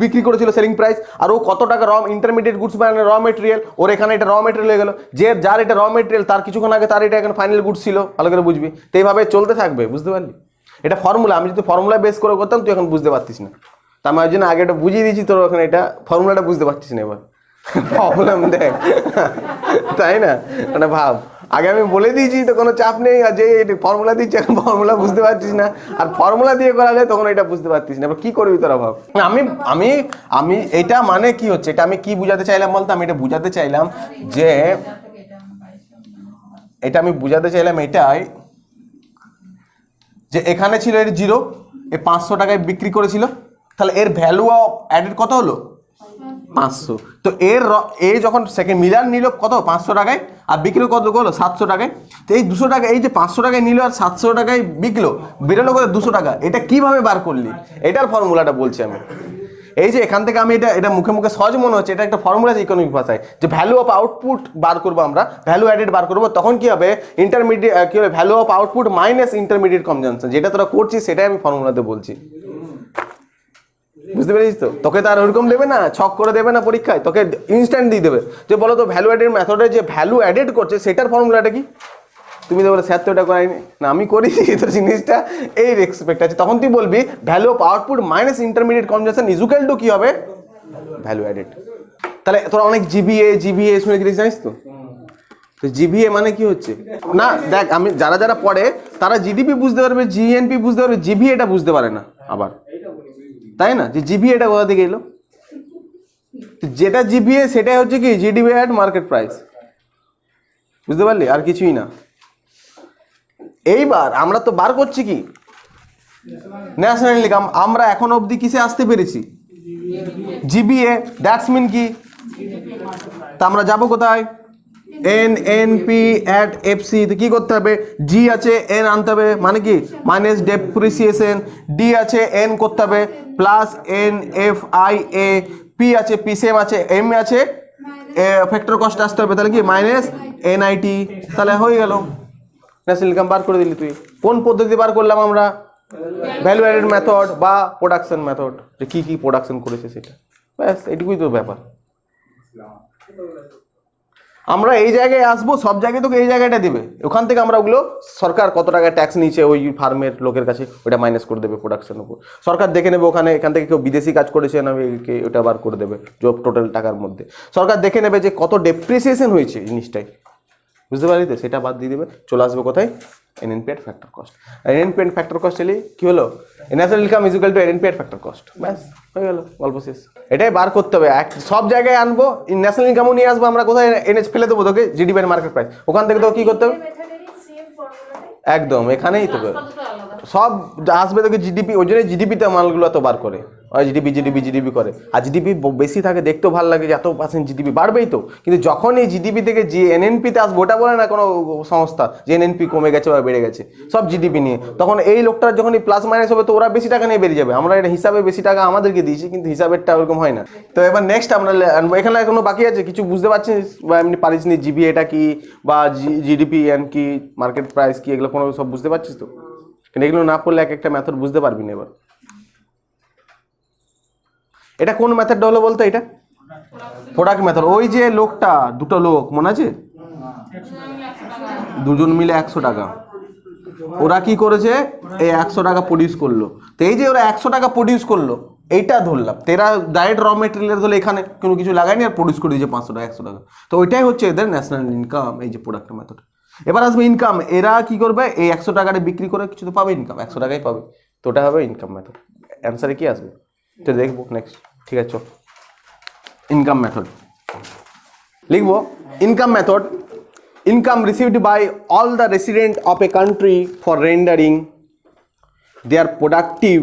বিক্রি করেছিল সেলিং প্রাইস, আর ও কত টাকা র ইন্টারমিডিয়েট গুডস মানে র মেটেরিয়াল, ওর এখানে এটা র মেটেরিয়াল হয়ে গেল, যে যার এটা র মেটেরিয়াল তার কিছুক্ষণ আগে তার এটা এখানে ফাইনাল গুডস ছিল, ভালো করে বুঝবি। তো এইভাবে চলতে থাকবে, বুঝতে পারলি। এটা ফর্মুলা, আমি যদি ফর্মুলা বেস করে করতাম তুই এখন বুঝতে পারতিস না। তা আমি ওই জন্য আগে এটা বুঝিয়ে দিয়েছি তোর, ওখানে এটা ফর্মুলাটা বুঝতে পারছিস না এবার প্রবলেম দেখ, তাই না? মানে ভাব, আগে আমি বলে দিয়েছি তো কোনো চাপ নেই, আর যে ফর্মুলা দিচ্ছি এখন ফর্মুলা বুঝতে পারছিস না, আর ফর্মুলা দিয়ে করালে তখন এটা বুঝতে পারছিস না, এবার কি করবি তোরা ভাব। আমি আমি আমি এটা মানে কি হচ্ছে, এটা আমি কি বুঝাতে চাইলাম বলতো, আমি এটা বুঝাতে চাইলাম যে এটাই যে এখানে ছিল এর 0, এ 500 টাকায় বিক্রি করেছিল, তাহলে এর ভ্যালু অফ অ্যাডেড কত হলো 500। তো এ যখন সেকেন্ড মিলার নিল কত 500 টাকায়, আর বিক্রি কত করলো 700 টাকায়। তো এই 200 টাকা, এই যে 500 টাকায় নিল আর 700 টাকায় বিকলো, বেরোলো করে 200 টাকা, এটা কিভাবে বার করলি, এটার ফর্মুলাটা বলছি আমি। এই যে এখান থেকে আমি এটা মুখে মুখে সহজ মনে হচ্ছে, এটা একটা ফর্মুলা আছে ইকোনমিক ভাষায়, যে ভ্যালু অফ আউটপুট বার করবো আমরা, ভ্যালু অ্যাডেড বার করবো, তখন কি হবে ইন্টারমিডিয়েট, কি হবে value of output minus intermediate consumption, যেটা তোরা করছিস সেটাই আমি ফর্মুলাতে বলছি। বুঝতে পেরেছিস তো? তোকে তো আর ওরকম দেবে না, ছক করে দেবে না পরীক্ষায়, তোকে ইনস্ট্যান্ট দিয়ে দেবে যে বলো তো ভ্যালু অ্যাডেড মেথডে যে ভ্যালু অ্যাডেড করছে সেটার ফর্মুলাটা কি। তুমি তো বলে স্যার তো এটা করাইনি, না আমি করেছি, তো জিনিসটা এই রেসপেক্ট আছে। তখন তুই বলবি value of output minus intermediate consumption is equal two কি হবে ভ্যালু অ্যাডেড। তাহলে তোরা অনেক জিবিএ শুনে গেছিস, জানিস তো? তো জিবিএ মানে কি হচ্ছে না, দেখ আমি যারা পড়ে তারা জিডিপি বুঝতে পারবে, জিএনপি বুঝতে পারবে, জিবিএ এটা বুঝতে পারে না আবার, তাই না? যে জিবিএ এটা কোথা থেকে এলো, যেটা জিবিএ সেটাই হচ্ছে কি জিডিপি অ্যাট মার্কেট প্রাইস, বুঝতে পারলি? আর কিছুই না। এইবার আমরা তো বার করছি কি ন্যাশনাল ইনকাম, আমরা এখন অবধি কিসে আসতে পেরেছি জিবিএ, দ্যাটস মিন কি, তা আমরা যাবো কোথায় এনএনপি অ্যাট এফসি, তো কি করতে হবে জি আছে এন আনতে হবে, মানে কি মাইনাস ডেপ্রিসিয়েশন, ডি আছে এন করতে হবে plus N F I A, P আছে পি সেম আছে, এম আছে ফ্যাক্টর কস্ট আসতে হবে, তাহলে কি মাইনাস এনআইটি, তাহলে হয়ে গেল ন্যাশনাল ইনকাম বার করে দিলি তুই। কোন পদ্ধতি বার করলাম আমরা, ভ্যালু অ্যাডেড মেথড বা প্রোডাকশন মেথড, যে কি কি প্রোডাকশন করেছে সেটা, ব্যাস এটুকুই তো ব্যাপার। আমরা এই জায়গায় আসবো, সব জায়গায় তোকে এই জায়গাটা দেবে, ওখান থেকে আমরা ওগুলো সরকার কত টাকা ট্যাক্স নিয়েছে ওই ফার্মের লোকের কাছে, ওটা মাইনাস করে দেবে প্রোডাকশনের উপর, সরকার দেখে নেবে ওখানে এখান থেকে কেউ বিদেশি কাজ করেছে না ওটা বার করে দেবে জব টোটাল টাকার মধ্যে, সরকার দেখে নেবে যে কত ডেপ্রিসিয়েশন হয়েছে জিনিসটাই, বুঝতে পারলি তো? সেটা বাদ দিয়ে দেবে, চলে আসবে কোথায় এনএনপি এর ফ্যাক্টর কস্ট। এনএনপি এর ফ্যাক্টর কস্ট এলে কি হলো national income is equal to NNP এর ফ্যাক্টর কস্ট, ব্যাস হয়ে গেল গল্প শেষ। এটাই বার করতে হবে, সব জায়গায় আনবো, ন্যাশনাল ইনকামও নিয়ে আসবো আমরা, কোথায় এনএচ ফেলে দেবো তোকে জিডিপি এর মার্কেট প্রাইস, ওখান থেকে তো কি করতে হবে একদম এখানেই তোকে সব আসবে তোকে জিডিপি, ওই জন্য জিডিপিতে মালগুলো তো বার করে, ওই জিডিপি করে, আর জিডিপি বেশি থাকে দেখতেও ভালো লাগে যে এত % জিডিপি বাড়বেই তো, কিন্তু যখন এই জিডিপি থেকে যে এনএনপিতে আসবে ওটা বলে না কোনো সংস্থা যে এনএনপি কমে গেছে বা বেড়ে গেছে, সব জিডিপি নিয়ে, তখন এই লোকটার যখন প্লাস মাইনাস হবে তো ওরা বেশি টাকা নিয়ে বেরিয়ে যাবে, আমরা এটা হিসাবে বেশি টাকা আমাদেরকে দিয়েছি কিন্তু হিসাবেরটা ওরকম হয় না। তো এবার নেক্সট আমরা এখানে কোনো বাকি আছে কিছু বুঝতে পারছিস বা এমনি পারিস নি, জিবি এটা কি বা জিডিপি এন কি মার্কেট প্রাইস কি এগুলো কোনো সব বুঝতে পারছিস তো? কিন্তু এগুলো না পড়লে এক একটা মেথড বুঝতে পারবি না। এবার এটা কোন মেথডটা হলো বলতো, এটা প্রোডাক্ট মেথড। ওই যে লোকটা, দুটো লোক মনে আছে, দুজন মিলে 100 টাকা, ওরা কি করেছে এই 100 টাকা প্রডিউস করলো, তো এই যে ওরা 100 টাকা প্রডিউস করলো এইটা ধরলাম, তেরা ডাইরেক্ট র মেটেরিয়াল ধরলে এখানে কোনো কিছু লাগায়নি আর প্রডিউস করে দিয়েছে 500 টাকা 100 টাকা, তো ওইটাই হচ্ছে এদের ন্যাশনাল ইনকাম, এই যে প্রোডাক্ট মেথড। এবার আসবে ইনকাম, এরা কি করবে এই 100 টাকাটা বিক্রি করে কিছু তো পাবে ইনকাম, 100 টাকাই পাবে, তো ওটা হবে ইনকাম মেথড। অ্যান্সারে কি আসবে তো দেখবো নেক্সট, ঠিক আছে? ইনকাম মেথড লিখবো, income method, income received by all the resident of a country for rendering their productive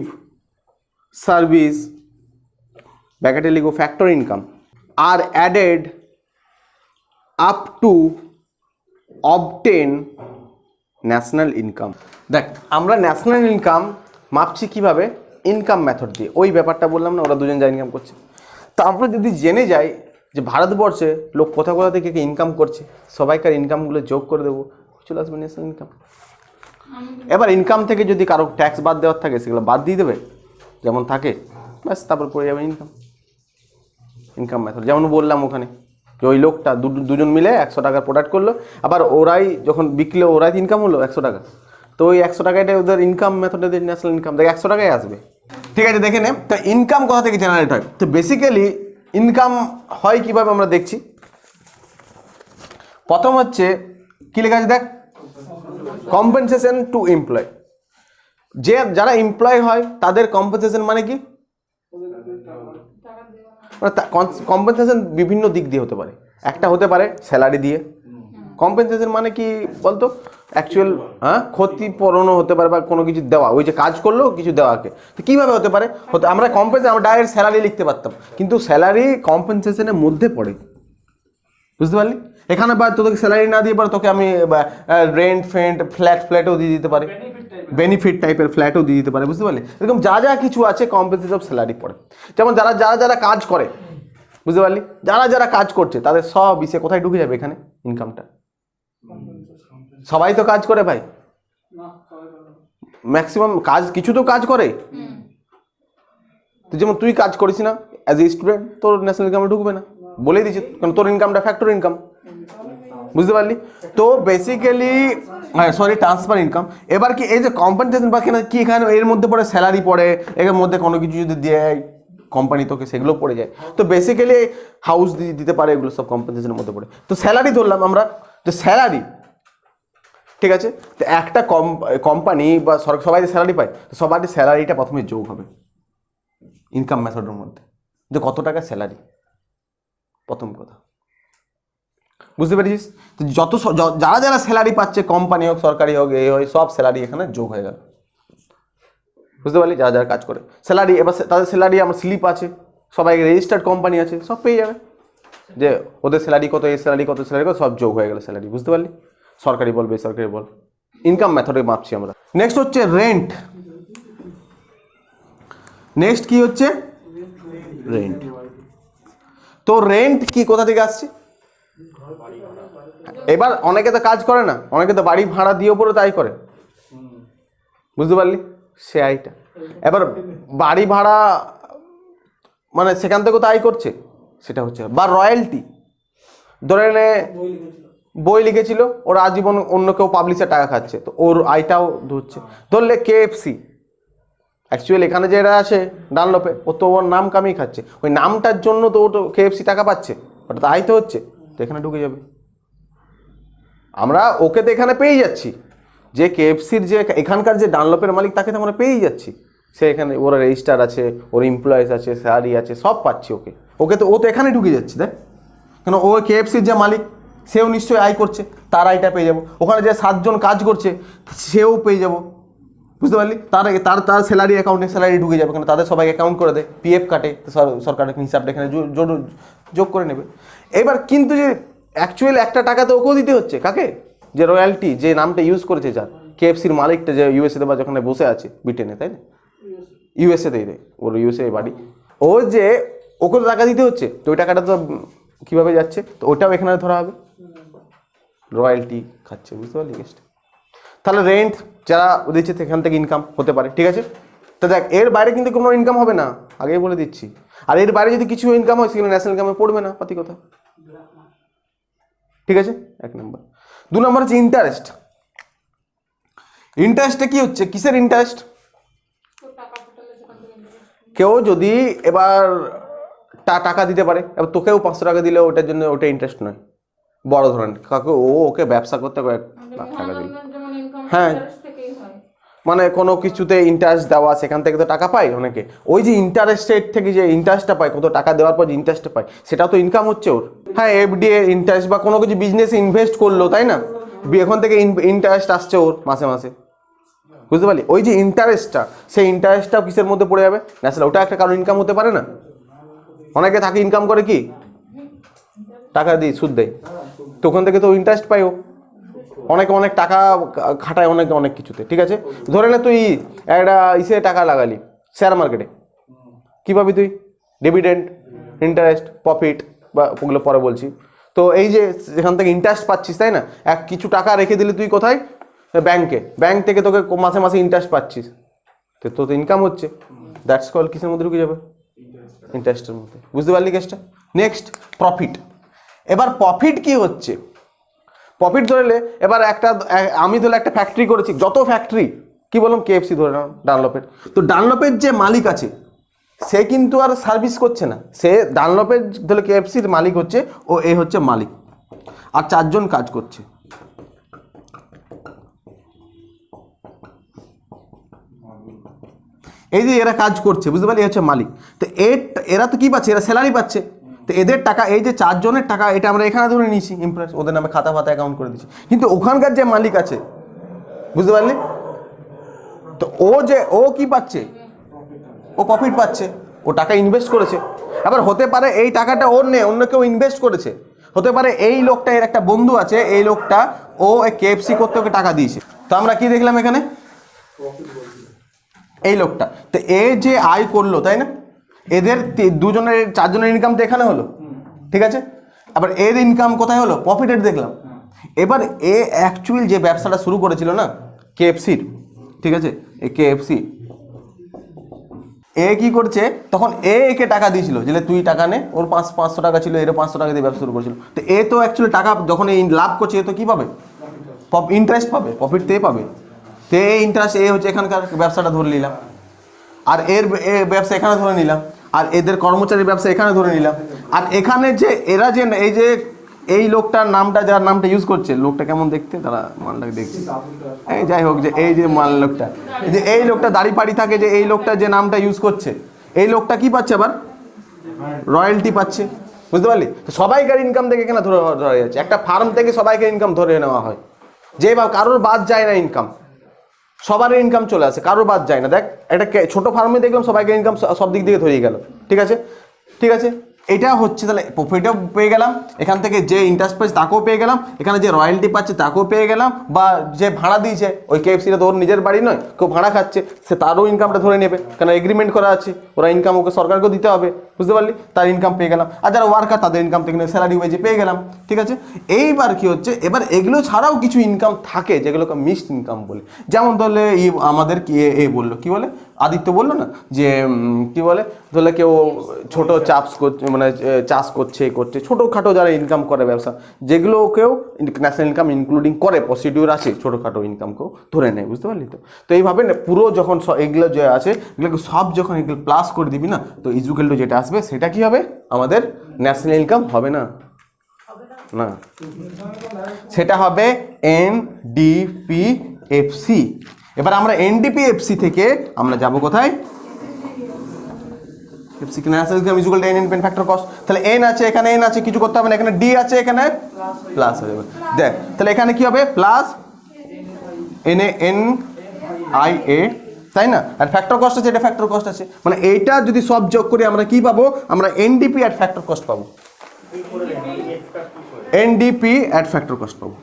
service, ব্র্যাকেটে লিখবো ফ্যাক্টর ইনকাম, আর added up to obtain national income. দেখ আমরা ন্যাশনাল ইনকাম মাপছি কিভাবে, ইনকাম মেথড দিয়ে, ওই ব্যাপারটা বললাম না ওরা দুজন যা ইনকাম করছে, তো আমরা যদি জেনে যাই যে ভারতবর্ষে লোক কোথা কোথা থেকে ইনকাম করছে, সবাইকার ইনকামগুলো যোগ করে দেবো, চলে আসবে ন্যাশনাল ইনকাম। এবার ইনকাম থেকে যদি কারো ট্যাক্স বাদ দেওয়ার থাকে সেগুলো বাদ দিয়ে দেবে যেমন থাকে, ব্যাস তারপর পড়ে যাবে ইনকাম। ইনকাম মেথড যেমন বললাম ওখানে যে ওই লোকটা দুজন মিলে 100 টাকার প্রোডাক্ট করলো, আবার ওরাই যখন বিকলো ওরাই ইনকাম হলো 100 টাকা, তো ওই 100 টাকাটা ওদের ইনকাম মেথডে ন্যাশনাল ইনকাম দেখ 100 টাকায় আসবে। ঠিক আছে, দেখে নে তো ইনকাম কোথা থেকে জেনারেট হয়। তো বেসিক্যালি ইনকাম হয় কিভাবে আমরা দেখছি। প্রথম হচ্ছে কি লেখা আছে দেখ, কম্পেনসেশন টু এমপ্লয়। যারা এমপ্লয় হয় তাদের কম্পেনসেশন মানে কি, কম্পেনসেশন বিভিন্ন দিক দিয়ে হতে পারে। একটা হতে পারে স্যালারি দিয়ে। কম্পেনসেশন মানে কি বলতো, অ্যাকচুয়াল ক্ষতিপূরণও হতে পারে বা কোনো কিছু দেওয়া, ওই যে কাজ করলো কিছু দেওয়াকে। তো কীভাবে হতে পারে, আমরা কম্পেনসেশন আমরা ডাইরেক্ট স্যালারি লিখতে পারতাম, কিন্তু স্যালারি কম্পেনসেশনের মধ্যে পড়ে, বুঝতে পারলি। এখানে বা তোকে স্যালারি না দিয়ে পারে তোকে আমি রেন্ট ফেন্ট ফ্ল্যাটও দিয়ে দিতে পারে, বেনিফিট টাইপের ফ্ল্যাটও দিয়ে দিতে পারে, বুঝতে পারলি। এরকম যা যা কিছু আছে কম্পেনসেশন স্যালারি পড়ে। যেমন যারা কাজ করে, বুঝতে পারলি, যারা কাজ করছে তাদের সব ইসে কোথায় ঢুকে যাবে এখানে ইনকামটা। সবাই তো কাজ করে ভাই, ম্যাক্সিমাম কাজ কিছু তো কাজ করে। তো যেমন তুই কাজ করিস না অ্যাজ এ স্টুডেন্ট, তোর ন্যাশনাল ইনকামে ঢুকবে না, বলেই দিচ্ছি, কারণ তোর ইনকামটা ফ্যাক্টর ইনকাম, বুঝতে পারলি। তো বেসিক্যালি ট্রান্সফার ইনকাম। এবার কি এই যে কম্পেনসেশন বা কি এখানে এর মধ্যে পড়ে স্যালারি পড়ে, এর মধ্যে কোনো কিছু যদি দেয় কোম্পানি তোকে সেগুলো পড়ে যায়। তো বেসিক্যালি হাউস দিতে পারে, এগুলো সব কম্পেনসেশনের মধ্যে পড়ে। তো স্যালারি ধরলাম আমরা, তো স্যালারি ঠিক আছে। তো একটা কোম্পানি বা সবাই যে স্যালারি পায়, তো সবারই স্যালারিটা প্রথমে যোগ হবে ইনকাম মেথডের মধ্যে, যে কত টাকা স্যালারি, প্রথম কথা, বুঝতে পেরেছিস। তো যারা স্যালারি পাচ্ছে, কোম্পানি হোক সরকারি হোক এই হয়, সব স্যালারি এখানে যোগ হয়ে গেল, বুঝতে পারলি। যারা কাজ করে স্যালারি, এবার তাদের স্যালারি আমার স্লিপ আছে, সবাই রেজিস্টার্ড কোম্পানি আছে, সব পেয়ে যাবে যে ওদের স্যালারি কত, এই স্যালারি কত, স্যালারি কত, সব যোগ হয়ে গেল স্যালারি, বুঝতে পারলি। সরকারি বল বেসরকারি বল, ইনকাম মেথডে মাপছি আমরা। নেক্সট হচ্ছে রেন্ট। নেক্সট কি হচ্ছে রেন্ট। তো রেন্ট কি কোথা থেকে আসছে, এবার অনেকে তো কাজ করে না, অনেকে তো বাড়ি ভাড়া দিয়ে পরে তাই করে, বুঝতে পারলি, সে আইটা। এবার বাড়ি ভাড়া মানে সেখান থেকে তো আয় করছে, সেটা হচ্ছে। বা রয়্যালটি, ধরে নে বই লিখেছিল, ওর আজীবন অন্য কেউ পাবলিশের টাকা খাচ্ছে, তো ওর আয়টাও ধরছে। ধরলে KFC, অ্যাকচুয়ালি এখানে যে এরা আসে ডানলপে, ও তো ওর নাম কামিয়ে খাচ্ছে, ওই নামটার জন্য তো ও তো KFC টাকা পাচ্ছে, ওটা তো আয় তো হচ্ছে, তো এখানে ঢুকে যাবে। আমরা ওকে তো এখানে পেয়ে যাচ্ছি, যে KFCর যে এখানকার যে ডানলপের মালিক, তাকে তো আমরা পেয়েই যাচ্ছি। সে এখানে ওর রেজিস্টার আছে, ওর এমপ্লয়েজ আছে, স্যালারি আছে, সব পাচ্ছি ওকে তো ও তো এখানে ঢুকে যাচ্ছে, দেখ। কেন ও KFCর যে মালিক, সেও নিশ্চয়ই আয় করছে, তার আয়টা পেয়ে যাবো। ওখানে যে 7 জন কাজ করছে সেও পেয়ে যাবো, বুঝতে পারলি। তার স্যালারি অ্যাকাউন্টে স্যালারি ঢুকে যাবে, কারণ তাদের সবাই অ্যাকাউন্ট করে দেয়, PF কাটে, সরকারের হিসাবটা এখানে যোগ করে নেবে। এবার কিন্তু যে অ্যাকচুয়ালি একটা টাকা তো ওকেও দিতে হচ্ছে, কাকে, যে রয়্যালটি, যে নামটা ইউজ করেছে, যার KFCর মালিকটা, যে USA-তে বা যেখানে বসে আছে ব্রিটেনে, তাই না, USA-তেই দেয়, ওর USA বাড়ি, ও যে ওকে তো টাকা দিতে হচ্ছে, তো ওই টাকাটা তো কীভাবে যাচ্ছে, তো ওটাও এখানে ধরা হবে, রয়্যালটি খাচ্ছে, বুঝতে পারলি কেসটা। তাহলে রেন্ট যারা দিচ্ছে সেখান থেকে ইনকাম হতে পারে, ঠিক আছে। তো দেখ এর বাইরে কিন্তু কোনো ইনকাম হবে না, আগেই বলে দিচ্ছি। আর এর বাইরে যদি কিছু ইনকাম হয়, সেখানে ন্যাশনাল ইনকামে পড়বে না, পাতি কথা, ঠিক আছে। 1 নম্বর। 2 নম্বর হচ্ছে ইন্টারেস্ট। ইন্টারেস্টে কি হচ্ছে, কিসের ইন্টারেস্ট, কেউ যদি এবার টাকা দিতে পারে, এবার তোকেও 500 টাকা দিলে ওটার জন্য ওটা ইন্টারেস্ট নয়, বড় ধরনের কাকে ওকে ব্যবসা করতে 1 লাখ টাকা দিল, হ্যাঁ, মানে কোনো কিছুতে ইন্টারেস্ট দেওয়া, সেখান থেকে তো টাকা পায় অনেকে। ওই যে ইন্টারেস্ট রেট থেকে যে ইন্টারেস্টটা পায়, কত টাকা দেওয়ার পর যে ইন্টারেস্টটা পায়, সেটাও তো ইনকাম হচ্ছে ওর। হ্যাঁ, FD ইন্টারেস্ট, বা কোনো কিছু বিজনেসে ইনভেস্ট করলো, তাই না, এখন থেকে ইন্টারেস্ট আসছে ওর মাসে মাসে, বুঝতে পারলি। ওই যে ইন্টারেস্টটা, সেই ইন্টারেস্টটাও কিসের মধ্যে পড়ে যাবে, ন্যাশনাল। ওটা একটা কারণ ইনকাম হতে পারে না। অনেকে থাকে ইনকাম করে কি, টাকা দিয়ে সুদ দেয়, তো ওখান থেকে তো ইন্টারেস্ট পাই ও। অনেক টাকা খাটায় অনেক কিছুতে, ঠিক আছে। ধরে নে তুই একটা টাকা লাগালি শেয়ার মার্কেটে, কী পাবি তুই, ডিভিডেন্ড, ইন্টারেস্ট, প্রফিট, বা ওগুলো পরে বলছি। তো এই যে এখান থেকে ইন্টারেস্ট পাচ্ছিস, তাই না, কিছু টাকা রেখে দিলি তুই কোথায়, ব্যাংক থেকে তোকে মাসে মাসে ইন্টারেস্ট পাচ্ছিস, তো তোর ইনকাম হচ্ছে। দ্যাটস কল কিসের মধ্যে ঢুকে যাবে, ইন্টারেস্টের মধ্যে, বুঝতে পারলি কেসটা। Next profit. এবার প্রফিট কি হচ্ছে, প্রফিট ধরলে এবার আমি ধরলে একটা ফ্যাক্টরি করেছি, যত ফ্যাক্টরি কি বললাম কেএফসি ধরে নাও ডানলপের, তো ডানলপের যে মালিক আছে সে কিন্তু আর সার্ভিস করছে না, সে ডানলপের ধরলে কেএফসির মালিক হচ্ছে ও, এ হচ্ছে মালিক, আর 4 জন কাজ করছে। এই যে এরা কাজ করছে বুঝতে পারলি, হচ্ছে মালিক। তো এরা তো কি পাচ্ছে, এরা স্যালারি পাচ্ছে, তো এদের টাকা, এই যে 4 জনের টাকা এটা আমরা এখানে ধরে নিয়েছি ইমপ্রেস, ওদের নামে খাতা অ্যাকাউন্ট করে দিচ্ছি, কিন্তু ওখানকার যে মালিক আছে বুঝতে পারলি, তো ও কি পাচ্ছে, ও প্রফিট পাচ্ছে, ও টাকা ইনভেস্ট করেছে। এবার হতে পারে এই টাকাটা ওর নেই, অন্য কেউ ইনভেস্ট করেছে, হতে পারে এই লোকটা, এর একটা বন্ধু আছে, এই লোকটা ও কেএফসি করতে ওকে টাকা দিয়েছে। তো আমরা কি দেখলাম এখানে, এই লোকটা তো এ যে আয় করলো তাই না, এদের 2 জনের 4 জনের ইনকাম তো এখানে হলো, ঠিক আছে। আবার এর ইনকাম কোথায় হলো, প্রফিটের দেখলাম। এবার এ অ্যাকচুয়াল যে ব্যবসাটা শুরু করেছিল না কেএফসির, ঠিক আছে, এই কেএফসি এ কি করছে, তখন একে টাকা দিয়েছিল যে তুই টাকা নে, ওর 500 টাকা ছিল, এরও 500 টাকা দিয়ে ব্যবসা শুরু করেছিল। তো এ তো অ্যাকচুয়ালি টাকা যখন এই লাভ করছে, এ তো কি পাবে, ইন্টারেস্ট পাবে, প্রফিট তে পাবে। তো এই ইন্টারেস্ট এ হচ্ছে এখানকার ব্যবসাটা ধরে নিলাম, আর এর ব্যবসা এখানে ধরে নিলাম, আর এদের কর্মচারীর ব্যবসা এখানে ধরে নিলাম। আর এখানে যে এরা যে এই লোকটার নামটা, যার নামটা ইউজ করছে, লোকটা কেমন দেখতে, তারা মালটাকে দেখছে, এই যাই হোক, যে এই যে মাল লোকটা, যে এই লোকটা দাড়ি পাড়ি থাকে, যে এই লোকটা যে নামটা ইউজ করছে, এই লোকটা কি পাচ্ছে, আবার রয়্যালটি পাচ্ছে, বুঝতে পারলি। তো সবাইকার ইনকাম থেকে এখানে ধরা যাচ্ছে, একটা ফার্ম থেকে সবাইকার ইনকাম ধরে নেওয়া হয়, যে বা কারোর বাদ যায় না ইনকাম, সবার ইনকাম চলে আসে, কারোর বাদ যায় না। দেখ একটা ছোট ফার্মে দেখলাম সবাইকে ইনকাম সব দিক থেকে ধরিয়ে গেল, ঠিক আছে, ঠিক আছে। এটা হচ্ছে তাহলে প্রফিটও পেয়ে গেলাম, এখান থেকে যে ইন্টারেস্ট পাচ্ছে তাকেও পেয়ে গেলাম, এখানে যে রয়্যালটি পাচ্ছে তাকেও পেয়ে গেলাম, বা যে ভাড়া দিয়েছে ওই কেএফসিটা তো ওর নিজের বাড়ি নয়, কেউ ভাড়া খাচ্ছে, সে তারও ইনকামটা ধরে নেবে, কারণ এগ্রিমেন্ট করা আছে, ওরা ইনকাম ওকে সরকারকেও দিতে হবে, বুঝতে পারলি, তার ইনকাম পেয়ে গেলাম। আর যারা ওয়ার্কার তাদের ইনকাম থেকে স্যালারি ওয়েজে পেয়ে গেলাম, ঠিক আছে। এইবার কি হচ্ছে, এবার এগুলো ছাড়াও কিছু ইনকাম থাকে যেগুলোকে মিক্সড ইনকাম বলে। যেমন ধরলে আমাদের কি বললো, কি বলে আদিত্য বললো না, যে কি বলে, ধরলে কেউ ছোট চাষ করছে, মানে চাষ করছে ছোটোখাটো যারা ইনকাম করে ব্যবসা, যেগুলো কেউ ন্যাশনাল ইনকাম ইনক্লুডিং করে, প্রসিডিউর আছে, ছোটোখাটো ইনকামকেও ধরে নেয়, বুঝতে পারলি। তো এইভাবে পুরো যখন এগুলো যে আছে এগুলোকে সব যখন এগুলো প্লাস করে দিবি না, তো ইজুকাল টু যেটা আসবে সেটা কি হবে, আমাদের ন্যাশনাল ইনকাম হবে না, না, সেটা হবে এনডিপিএফসি। এবার আমরা এনডিপিএফসি থেকে আমরা যাব কোথায়, এফসি কি national income equal to N factor cost. তাহলে এন আছে, এখানে এন আছে, কিছু করতে হবে না, এখানে ডি আছে, এখানে প্লাস হয়ে যাবে। দেখ তাহলে এখানে কি হবে, প্লাস এন আই এ, তাই না, আর ফ্যাক্টর কস্ট আছে, এটা ফ্যাক্টর কস্ট আছে, মানে এইটা যদি সব যোগ করি আমরা কি পাবো, আমরা এনডিপি অ্যাট ফ্যাক্টর কস্ট পাবো, এনডিপি অ্যাট ফ্যাক্টর কস্ট পাবো।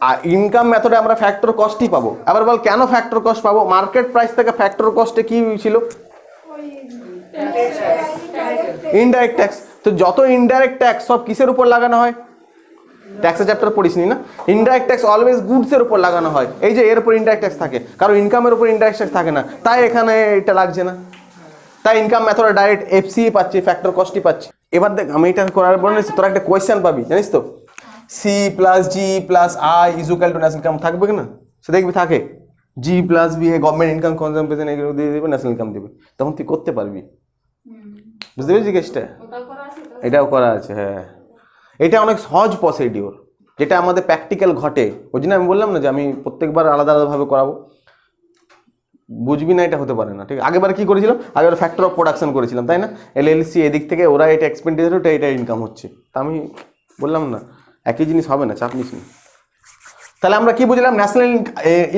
আর ইনকাম মেথডে আমরা ফ্যাক্টর কস্টই পাবো। আবার বল কেন ফ্যাক্টর কস্ট পাবো, মার্কেট প্রাইস থেকে ফ্যাক্টর কস্টে কি ছিল, ইনডাইরেক্ট ট্যাক্স। তো যত ইনডাইরেক্ট ট্যাক্স সব কিসের উপর লাগানো হয়, ট্যাক্সের চ্যাপ্টার পড়িসনি না, ইনডাইরেক্ট ট্যাক্স অলওয়েজ গুডসের উপর লাগানো হয়, এই যে এর উপর ইনডাইরেক্ট ট্যাক্স থাকে, কারণ ইনকামের উপর ইনডাইরেক্ট ট্যাক্স থাকে না, তাই এখানে এটা লাগছে না, তাই ইনকাম মেথডে ডাইরেক্ট এফসি পাচ্ছি, ফ্যাক্টর কস্টই পাচ্ছি। এবার দেখ আমি এটা করার পর তোরা একটা কোয়েশ্চেন পাবি জানিস তো, C plus G plus I equal to national income থাকবে কি না, সে দেখবি থাকে, G plus B government income consumption এগুলো দিয়ে দেবে, ন্যাশনাল ইনকাম দেবে, তখন তুই করতে পারবি, বুঝতে পেরেছি কেসটা, এটাও করা আছে। হ্যাঁ, এটা অনেক সহজ প্রসিডিওর, যেটা আমাদের প্র্যাকটিক্যাল ঘটে, ওই জন্য আমি বললাম না যে আমি প্রত্যেকবার আলাদা আলাদাভাবে করাবো, বুঝবি না এটা হতে পারে না, ঠিক। আগেবার কি করেছিলাম, আগেবার ফ্যাক্টর অফ প্রোডাকশন করেছিলাম, তাই না, এলএলসি এদিক থেকে ওরা এটা এক্সপেন্ডিচার, ওটা এটা ইনকাম হচ্ছে, তা আমি বললাম না একই জিনিস হবে না, চাপ নিস না। তাহলে আমরা কি বুঝলাম, ন্যাশনাল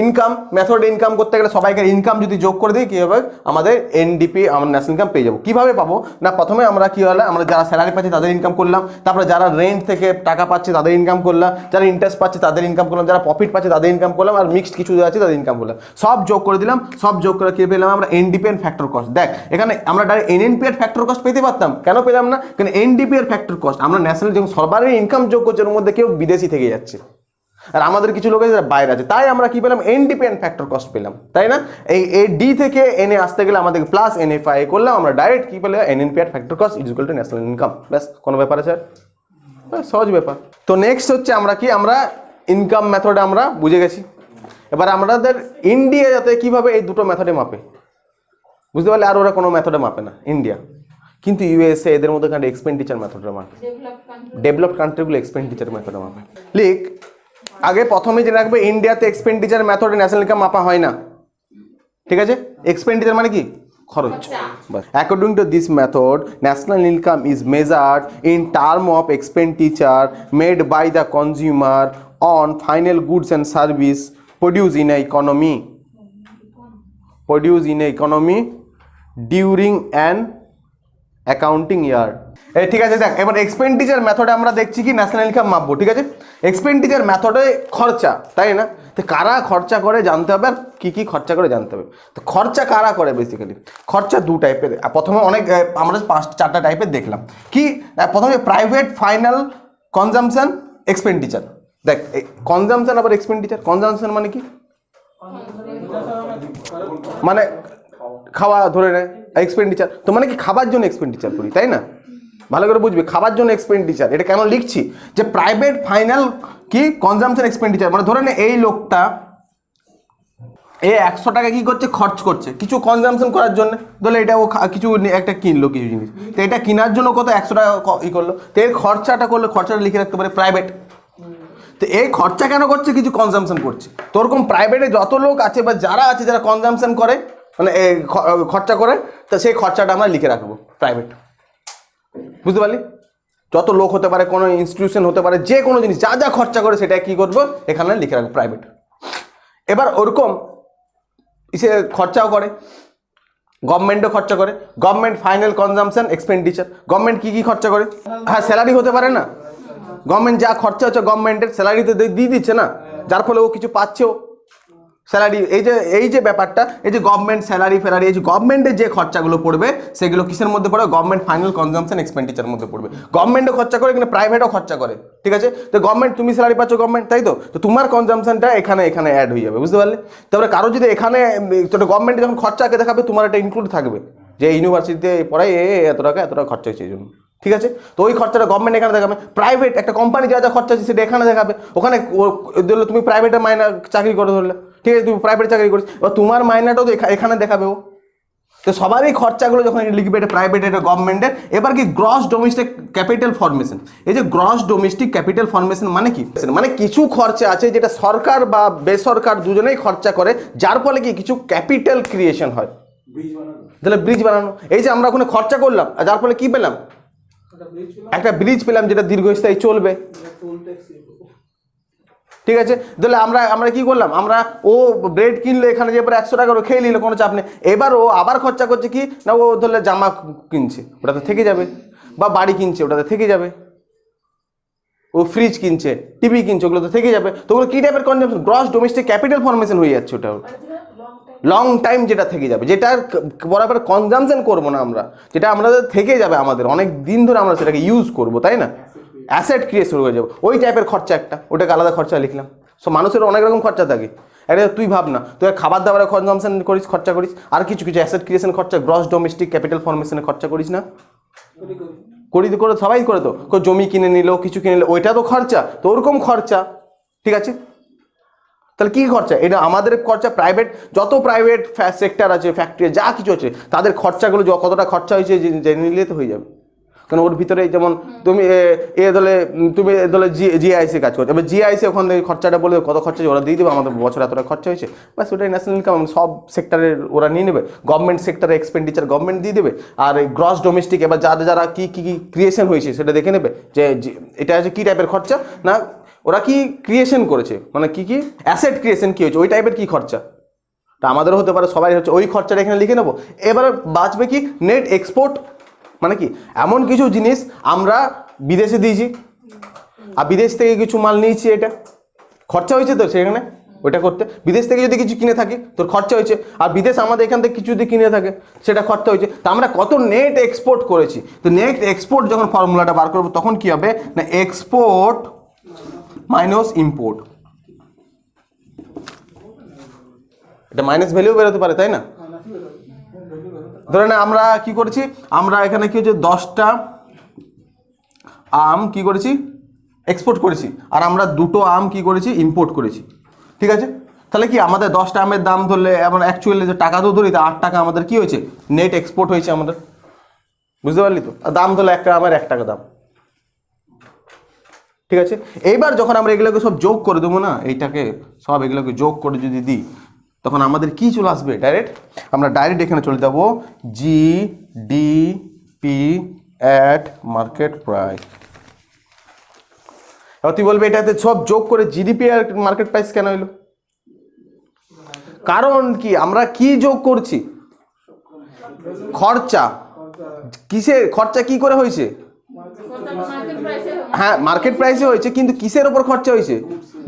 ইনকাম মেথড ইনকাম করতে গেলে সবাইকার ইনকাম যদি যোগ করে দিই কি হবে, আমাদের এনডিপি আমরা ন্যাশনাল ইনকাম পেয়ে যাবো। কিভাবে পাবো না, প্রথমে আমরা কি হলো, আমরা যারা স্যালারি পাচ্ছি তাদের ইনকাম করলাম, তারপরে যারা রেন্ট থেকে টাকা পাচ্ছে তাদের ইনকাম করলাম, যারা ইন্টারেস্ট পাচ্ছে তাদের ইনকাম করলাম, যারা প্রফিট পাচ্ছে তাদের ইনকাম করলাম, আর মিক্সড কিছু আছে তাদের ইনকাম করলাম, সব যোগ করে দিলাম। সব যোগ করে কি পেলাম আমরা, এনডিপি এর ফ্যাক্টর কস্ট। দেখ এখানে আমরা ডাইরেক্ট এনএনপি এর ফ্যাক্টর কস্ট পেতে পারতাম, কেন পেলাম না, কারণ এনডিপি এর ফ্যাক্টর কস্ট আমরা ন্যাশনাল যখন সরকারের ইনকাম যোগ করছে ওর মধ্যে কেউ বিদেশি থেকে যাচ্ছে, আর আমাদের কিছু লোক যারা বাইরে আছে, তাই আমরা কি পেলাম, এন ডিপেন্ডেন্ট ফ্যাক্টর কস্ট পেলাম, তাই না? এই ডি থেকে এনে আসতে গেলে আমাদেরকে প্লাস এনএফআই করলাম, আমরা ডাইরেক্ট কি পেলাম, NNPR factor cost is equal to national income. ব্যাস, কোনো ব্যাপার আছে স্যার? সহজ ব্যাপার। তো নেক্সট হচ্ছে আমরা কি, আমরা ইনকাম মেথড আমরা বুঝে গেছি। এবার আমাদের ইন্ডিয়া যাতে কিভাবে এই দুটো মেথডে মাপে, বুঝতে পারলে? আর ওরা কোনো মেথডে মাপে না ইন্ডিয়া, কিন্তু ইউএসএ এদের মধ্যে কারণ এক্সপেন্ডিচার মেথডে মাপে, ডেভেলপড কান্ট্রিগুলো এক্সপেন্ডিচার মেথডে মাপে। লিখ আগে প্রথমে জেনে রাখবে, ইন্ডিয়াতে এক্সপেন্ডিচার মেথডে ন্যাশনাল ইনকাম মাপা হয় না, ঠিক আছে? এক্সপেন্ডিচার মানে কি, খরচ। According to this method national income is measured in term of expenditure made by the consumer on final goods and service produce in a economy during an accounting year. ঠিক আছে, দেখ এবার এক্সপেন্ডিচার মেথডে আমরা দেখছি কি ন্যাশনাল ইনকাম মাপবো, ঠিক আছে? এক্সপেন্ডিচার মেথডে খরচা, তাই না? তো কারা খরচা করে জানতে হবে, আর কী কী খরচা করে জানতে হবে। তো খরচা কারা করে, বেসিক্যালি খরচা দু টাইপের। প্রথমে অনেক আমরা 5-4টা টাইপের দেখলাম। কি, প্রথমে প্রাইভেট ফাইনাল কনজামশন এক্সপেন্ডিচার। দেখ কনজামশন আবার এক্সপেন্ডিচার। কনজামশন মানে কি, মানে খাওয়া ধরে নেয়, এক্সপেন্ডিচার তো মানে কি খাবার জন্য এক্সপেন্ডিচার করি, তাই না? ভালো করে বুঝবি, খাবার জন্য এক্সপেন্ডিচার। এটা কেন লিখছি, যে প্রাইভেট ফাইনাল কি কনজামশন এক্সপেন্ডিচার, মানে ধরে নে এই লোকটা এ 100 টাকা কি করছে, খরচ করছে কিছু কনজামশন করার জন্য। ধরলে এটা ও কিছু একটা কিনলো কিছু জিনিস, তো এটা কেনার জন্য কত 100 টাকা ই করলো, তো এর খরচাটা করলো, খরচাটা লিখে রাখতে পারে প্রাইভেট। তো এই খরচা কেন করছে, কিছু কনজামশন করছে। তো ওরকম প্রাইভেটে যত লোক আছে বা যারা আছে যারা কনজামশন করে, মানে খরচা করে, তো সেই খরচাটা আমরা লিখে রাখবো প্রাইভেট। বুঝতে পারলি? যত লোক হতে পারে, কোনো ইনস্টিটিউশন হতে পারে, যে কোনো জিনিস যা যা খরচা করে সেটা কি করবো, এখানে লিখে রাখবো প্রাইভেট। এবার ওরকম সে খরচাও করে, গভর্নমেন্টও খরচা করে। Government final consumption expenditure, government কি কি খরচা করে? হ্যাঁ, স্যালারি হতে পারে না, গভর্নমেন্ট যা খরচা হচ্ছে গভর্নমেন্টের স্যালারি তো দিয়ে দিচ্ছে না, যার ফলে ও কিছু পাচ্ছেও স্যালারি। এই যে ব্যাপারটা, এই যে গভর্নমেন্ট স্যালারি ফেলারি, এই যে গভর্নমেন্টের যে খরচাগুলো পড়বে সেগুলো কিসের মধ্যে পড়বে, গভর্নমেন্ট ফাইনাল কনজামশন এক্সপেন্ডিচারের মধ্যে পড়বে। গভর্নমেন্টও খরচা করে, কিন্তু প্রাইভেটও খরচা করে, ঠিক আছে? তো গভর্নমেন্ট, তুমি স্যালারি পাচ্ছ গভর্নমেন্ট, তাই তো? তো তোমার কনজামশনটা এখানে অ্যাড হয়ে যাবে, বুঝতে পারলে? তারপরে কারো যদি এখানে গভর্নমেন্ট যখন খরচাকে দেখাবে, তোমার একটা ইনক্লুড থাকবে যে ইউনিভার্সিটিতে পড়াই এত টাকা খরচা হয়েছে এই জন্য, ঠিক আছে? তো ওই খরচাটা গভর্নমেন্ট এখানে দেখাবে। প্রাইভেট একটা কোম্পানি যা যা খরচা আছে সেটা এখানে দেখাবে। ওখানে ধরলে তুমি প্রাইভেটের মাইনা চাকরি করে ধরলে, ঠিক আছে, তুমি প্রাইভেট চাকরি করিস, এবার তোমার মাইনাটাও তো এখানে দেখাবে ও। তো সবারই খরচাগুলো যখন লিখবে, এটা প্রাইভেট, এটা গভর্নমেন্টের। এবার কি গ্রস ডোমেস্টিক ক্যাপিটাল ফরমেশন, এই যে গ্রস ডোমেস্টিক ক্যাপিটাল ফরমেশন মানে কি, মানে কিছু খরচা আছে যেটা সরকার বা বেসরকার দুজনেই খরচা করে, যার ফলে কি কিছু ক্যাপিটাল ক্রিয়েশন হয়। তাহলে ব্রিজ বানানো, এই যে আমরা ওখানে খরচা করলাম, আর যার ফলে কি পেলাম, একটা ব্রিজ পেলাম যেটা দীর্ঘস্থায়ী চলবে, ঠিক আছে? তাহলে আমরা কি করলাম, আমরা ও ব্রেড কিনলো এখানে, যে 100 টাকা করে খেয়ে নিল, কোনো চাপ নেই। এবার ও আবার খরচা করছে কি না, ও ধরলে জামা কিনছে, ওটাতে থেকে যাবে, বা বাড়ি কিনছে, ওটাতে থেকে যাবে, ও ফ্রিজ কিনছে, টিভি কিনছে, ওগুলো তো থেকে যাবে। তো ওগুলো কি টাইপের consumption, gross domestic capital formation হয়ে যাচ্ছে। ওটা লং টাইম যেটা থেকে যাবে, যেটা বরাবর কনজামশন করবো না আমরা, যেটা আমাদের থেকে যাবে, আমাদের অনেক দিন ধরে আমরা সেটাকে ইউজ করবো, তাই না? অ্যাসেট ক্রিয়েট শুরু হয়ে যাবে, ওই টাইপের খরচা একটা, ওটাকে আলাদা খরচা লিখলাম। সো মানুষের অনেক রকম খরচা থাকে। এটা তুই ভাব না, তুই খাবার দাবারের কনজামশন করিস, খরচা করিস, আর কিছু অ্যাসেট ক্রিয়েশন খরচা, গ্রস ডোমেস্টিক ক্যাপিটাল ফরমেশনে খরচা করিস না? করে সবাই করে, তো জমি কিনে নিল, কিছু কিনে নিল, ওইটা তো খরচা। তো ওরকম খরচা, ঠিক আছে? তাহলে কি খরচা, এটা আমাদের খরচা। প্রাইভেট যত প্রাইভেট সেক্টর আছে, ফ্যাক্টরি যা কিছু আছে, তাদের খরচাগুলো কতটা খরচা হয়েছে জেনে নিলে তো হয়ে যাবে। কারণ ওর ভিতরে যেমন তুমি জিআইসি কাজ করছো, এবার জিআইসি ওখান থেকে খরচাটা বলে কত খরচা হয়েছে ওরা দিয়ে দেবে, আমাদের বছর এতটা খরচা হয়েছে, বাস ওটাই ন্যাশনাল ইনকাম। সব সেক্টরের ওরা নিয়ে নেবে, গভর্নমেন্ট সেক্টরে এক্সপেন্ডিচার গভর্নমেন্ট দিয়ে দেবে, আর গ্রস ডোমেস্টিক এবার যারা কি ক্রিয়েশন হয়েছে সেটা দেখে নেবে, যে এটা আছে কী টাইপের খরচা, না ওরা কি ক্রিয়েশন করেছে, মানে কি অ্যাসেট ক্রিয়েশন কী হয়েছে, ওই টাইপের কী খরচা। তা আমাদেরও হতে পারে, সবাই হচ্ছে, ওই খরচাটা এখানে লিখে নেবো। এবার বাঁচবে কি নেট এক্সপোর্ট, মানে কি এমন কিছু জিনিস আমরা বিদেশে দিয়েছি, আর বিদেশ থেকে কিছু মাল নিয়েছি, এটা খরচা হয়েছে তো সেখানে ওইটা করতে। বিদেশ থেকে যদি কিছু কিনে থাকি তোর খরচা হয়েছে, আর বিদেশ আমাদের এখান থেকে কিছু যদি কিনে থাকে সেটা খরচা হয়েছে। তা আমরা কত নেট এক্সপোর্ট করেছি। তো নেট এক্সপোর্ট যখন ফর্মুলাটা বার করবো তখন কি হবে না, এক্সপোর্ট মাইনাস ইম্পোর্ট, এটা মাইনাস ভ্যালু বেরোতে পারে, তাই না? ধরে না আমরা কি করেছি, আমরা এখানে কি হচ্ছে 10টা আম কি করেছি, এক্সপোর্ট করেছি, আর আমরা 2টো আম কি করেছি, ইম্পোর্ট করেছি। ঠিক আছে, তাহলে কি আমাদের 10টা আমের দাম ধরলে আমরা অ্যাকচুয়ালি যে টাকা তো ধরি, তা 8 টাকা আমাদের কি হয়েছে, নেট এক্সপোর্ট হয়েছে আমাদের। বুঝতে পারলি তো? আর দাম ধরলে একটা আমের 1 টাকা দাম। ঠিক আছে, এইবার যখন আমরা এগুলোকে সব যোগ করে দেবো না, এইটাকে সব এগুলোকে যোগ করে যদি দিই, তখন আমাদের কি চলে আসবে, আমরা ডাইরেক্ট এখানে চলে যাবো জিডিপি অ্যাট মার্কেট প্রাইস। এবার তুই বলবি এটাতে সব যোগ করে জিডিপি আর মার্কেট প্রাইস কেন হইলো? কারণ কি, আমরা কি যোগ করছি, খরচা। কিসের খরচা, কি করে হয়েছে? হ্যাঁ, মার্কেট প্রাইসে হয়েছে, কিন্তু কিসের ওপর খরচা হয়েছে,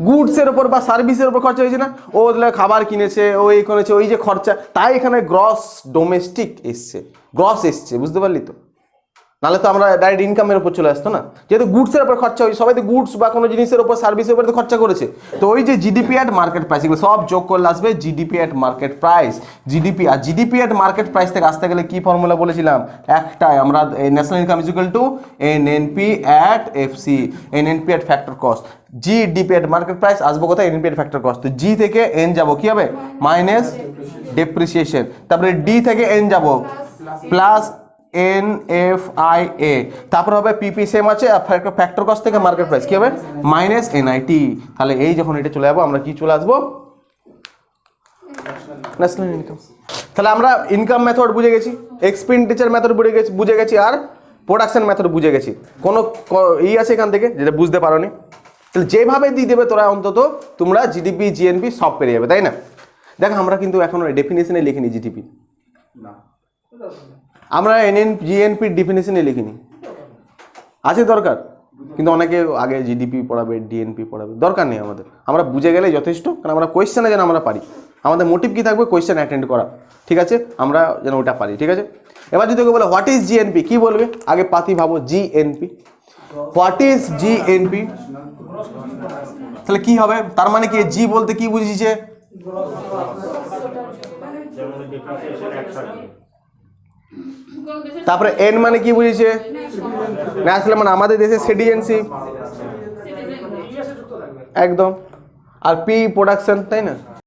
গুডসের ওপর বা সার্ভিসের ওপর খরচা হয়েছে না। ও খাবার কিনেছে, ও এই করেছে, ওই যে খরচা, তাই এখানে গ্রস ডোমেস্টিক এসছে, গ্রস এসছে। বুঝতে পারলি তো? নাহলে তো আমরা ডাইরেক্ট ইনকামের উপর চলে আসতো না, যেহেতু গুডসের উপর খরচা হয়েছে, সবাই তো গুডস বা কোনো জিনিসের উপর, সার্ভিসের উপর তো খরচা করেছে। তো ওই যে জিডিপি অ্যাট মার্কেট প্রাইস, এগুলো সব যোগ করলে আসবে GDP at market price. GDP আর জিডিপি অ্যাট মার্কেট প্রাইস থেকে আসতে গেলে কি ফর্মুলা বলেছিলাম, একটাই, আমরা national income is equal to NNP at FC, NNP at factor cost. GDP at market price আসবো কোথায়, এনএনপি অ্যাট ফ্যাক্টর কস্ট। তো জি থেকে এন যাবো, কি হবে, মাইনাস ডেপ্রিসিয়েশন, তারপরে ডি থেকে এন যাবো প্লাস NFIA, তারপর হবে পিপি সেম আছে, ফ্যাক্টর কস্ট থেকে মার্কেট প্রাইস কি হবে, মাইনাস NIT। তাহলে এই যখন এটা চলে যাবো, আমরা কি চলে আসবো, ন্যাশনাল ইনকাম। তাহলে আমরা ইনকাম মেথড বুঝে গেছি, এক্সপেন্ডিচার মেথড বুঝে গেছি, আর প্রোডাকশন মেথড বুঝে গেছি। কোনো আছে এখান থেকে যেটা বুঝতে পারোনি? তাহলে যেভাবে দিয়ে দেবে তোরা, অন্তত তোমরা জিডিপি জিএনপি সব পেরে যাবে, তাই না? দেখ, আমরা কিন্তু এখন ডেফিনেশনে লিখিনি জিডিপি, আমরা জিএনপির ডেফিনেশনে লিখিনি, আছে দরকার, কিন্তু অনেকে আগে জিডিপি পড়াবে, ডিএনপি পড়াবে, দরকার নেই আমাদের, আমরা বুঝে গেলে যথেষ্ট। কারণ আমরা কোয়েশ্চেনে যেন আমরা পারি, আমাদের মোটিভ কি থাকবে, কোয়েশ্চেন অ্যাটেন্ড করা। ঠিক আছে, আমরা যেন ওটা পারি। ঠিক আছে, এবার যদি তোকে বলে হোয়াট ইজ জিএনপি, কি বলবে, আগে পাতি ভাবো, জিএনপি, হোয়াট ইজ জিএনপি, তাহলে কি হবে, তার মানে কি, জি বলতে কি বুঝিয়েছে, তারপরে এন মানে কি বুঝিয়েছে, ন্যাশনাল, মানে আমাদের দেশের সিটিজেনশিপ, একদম। আর পি প্রোডাকশন, তাই না?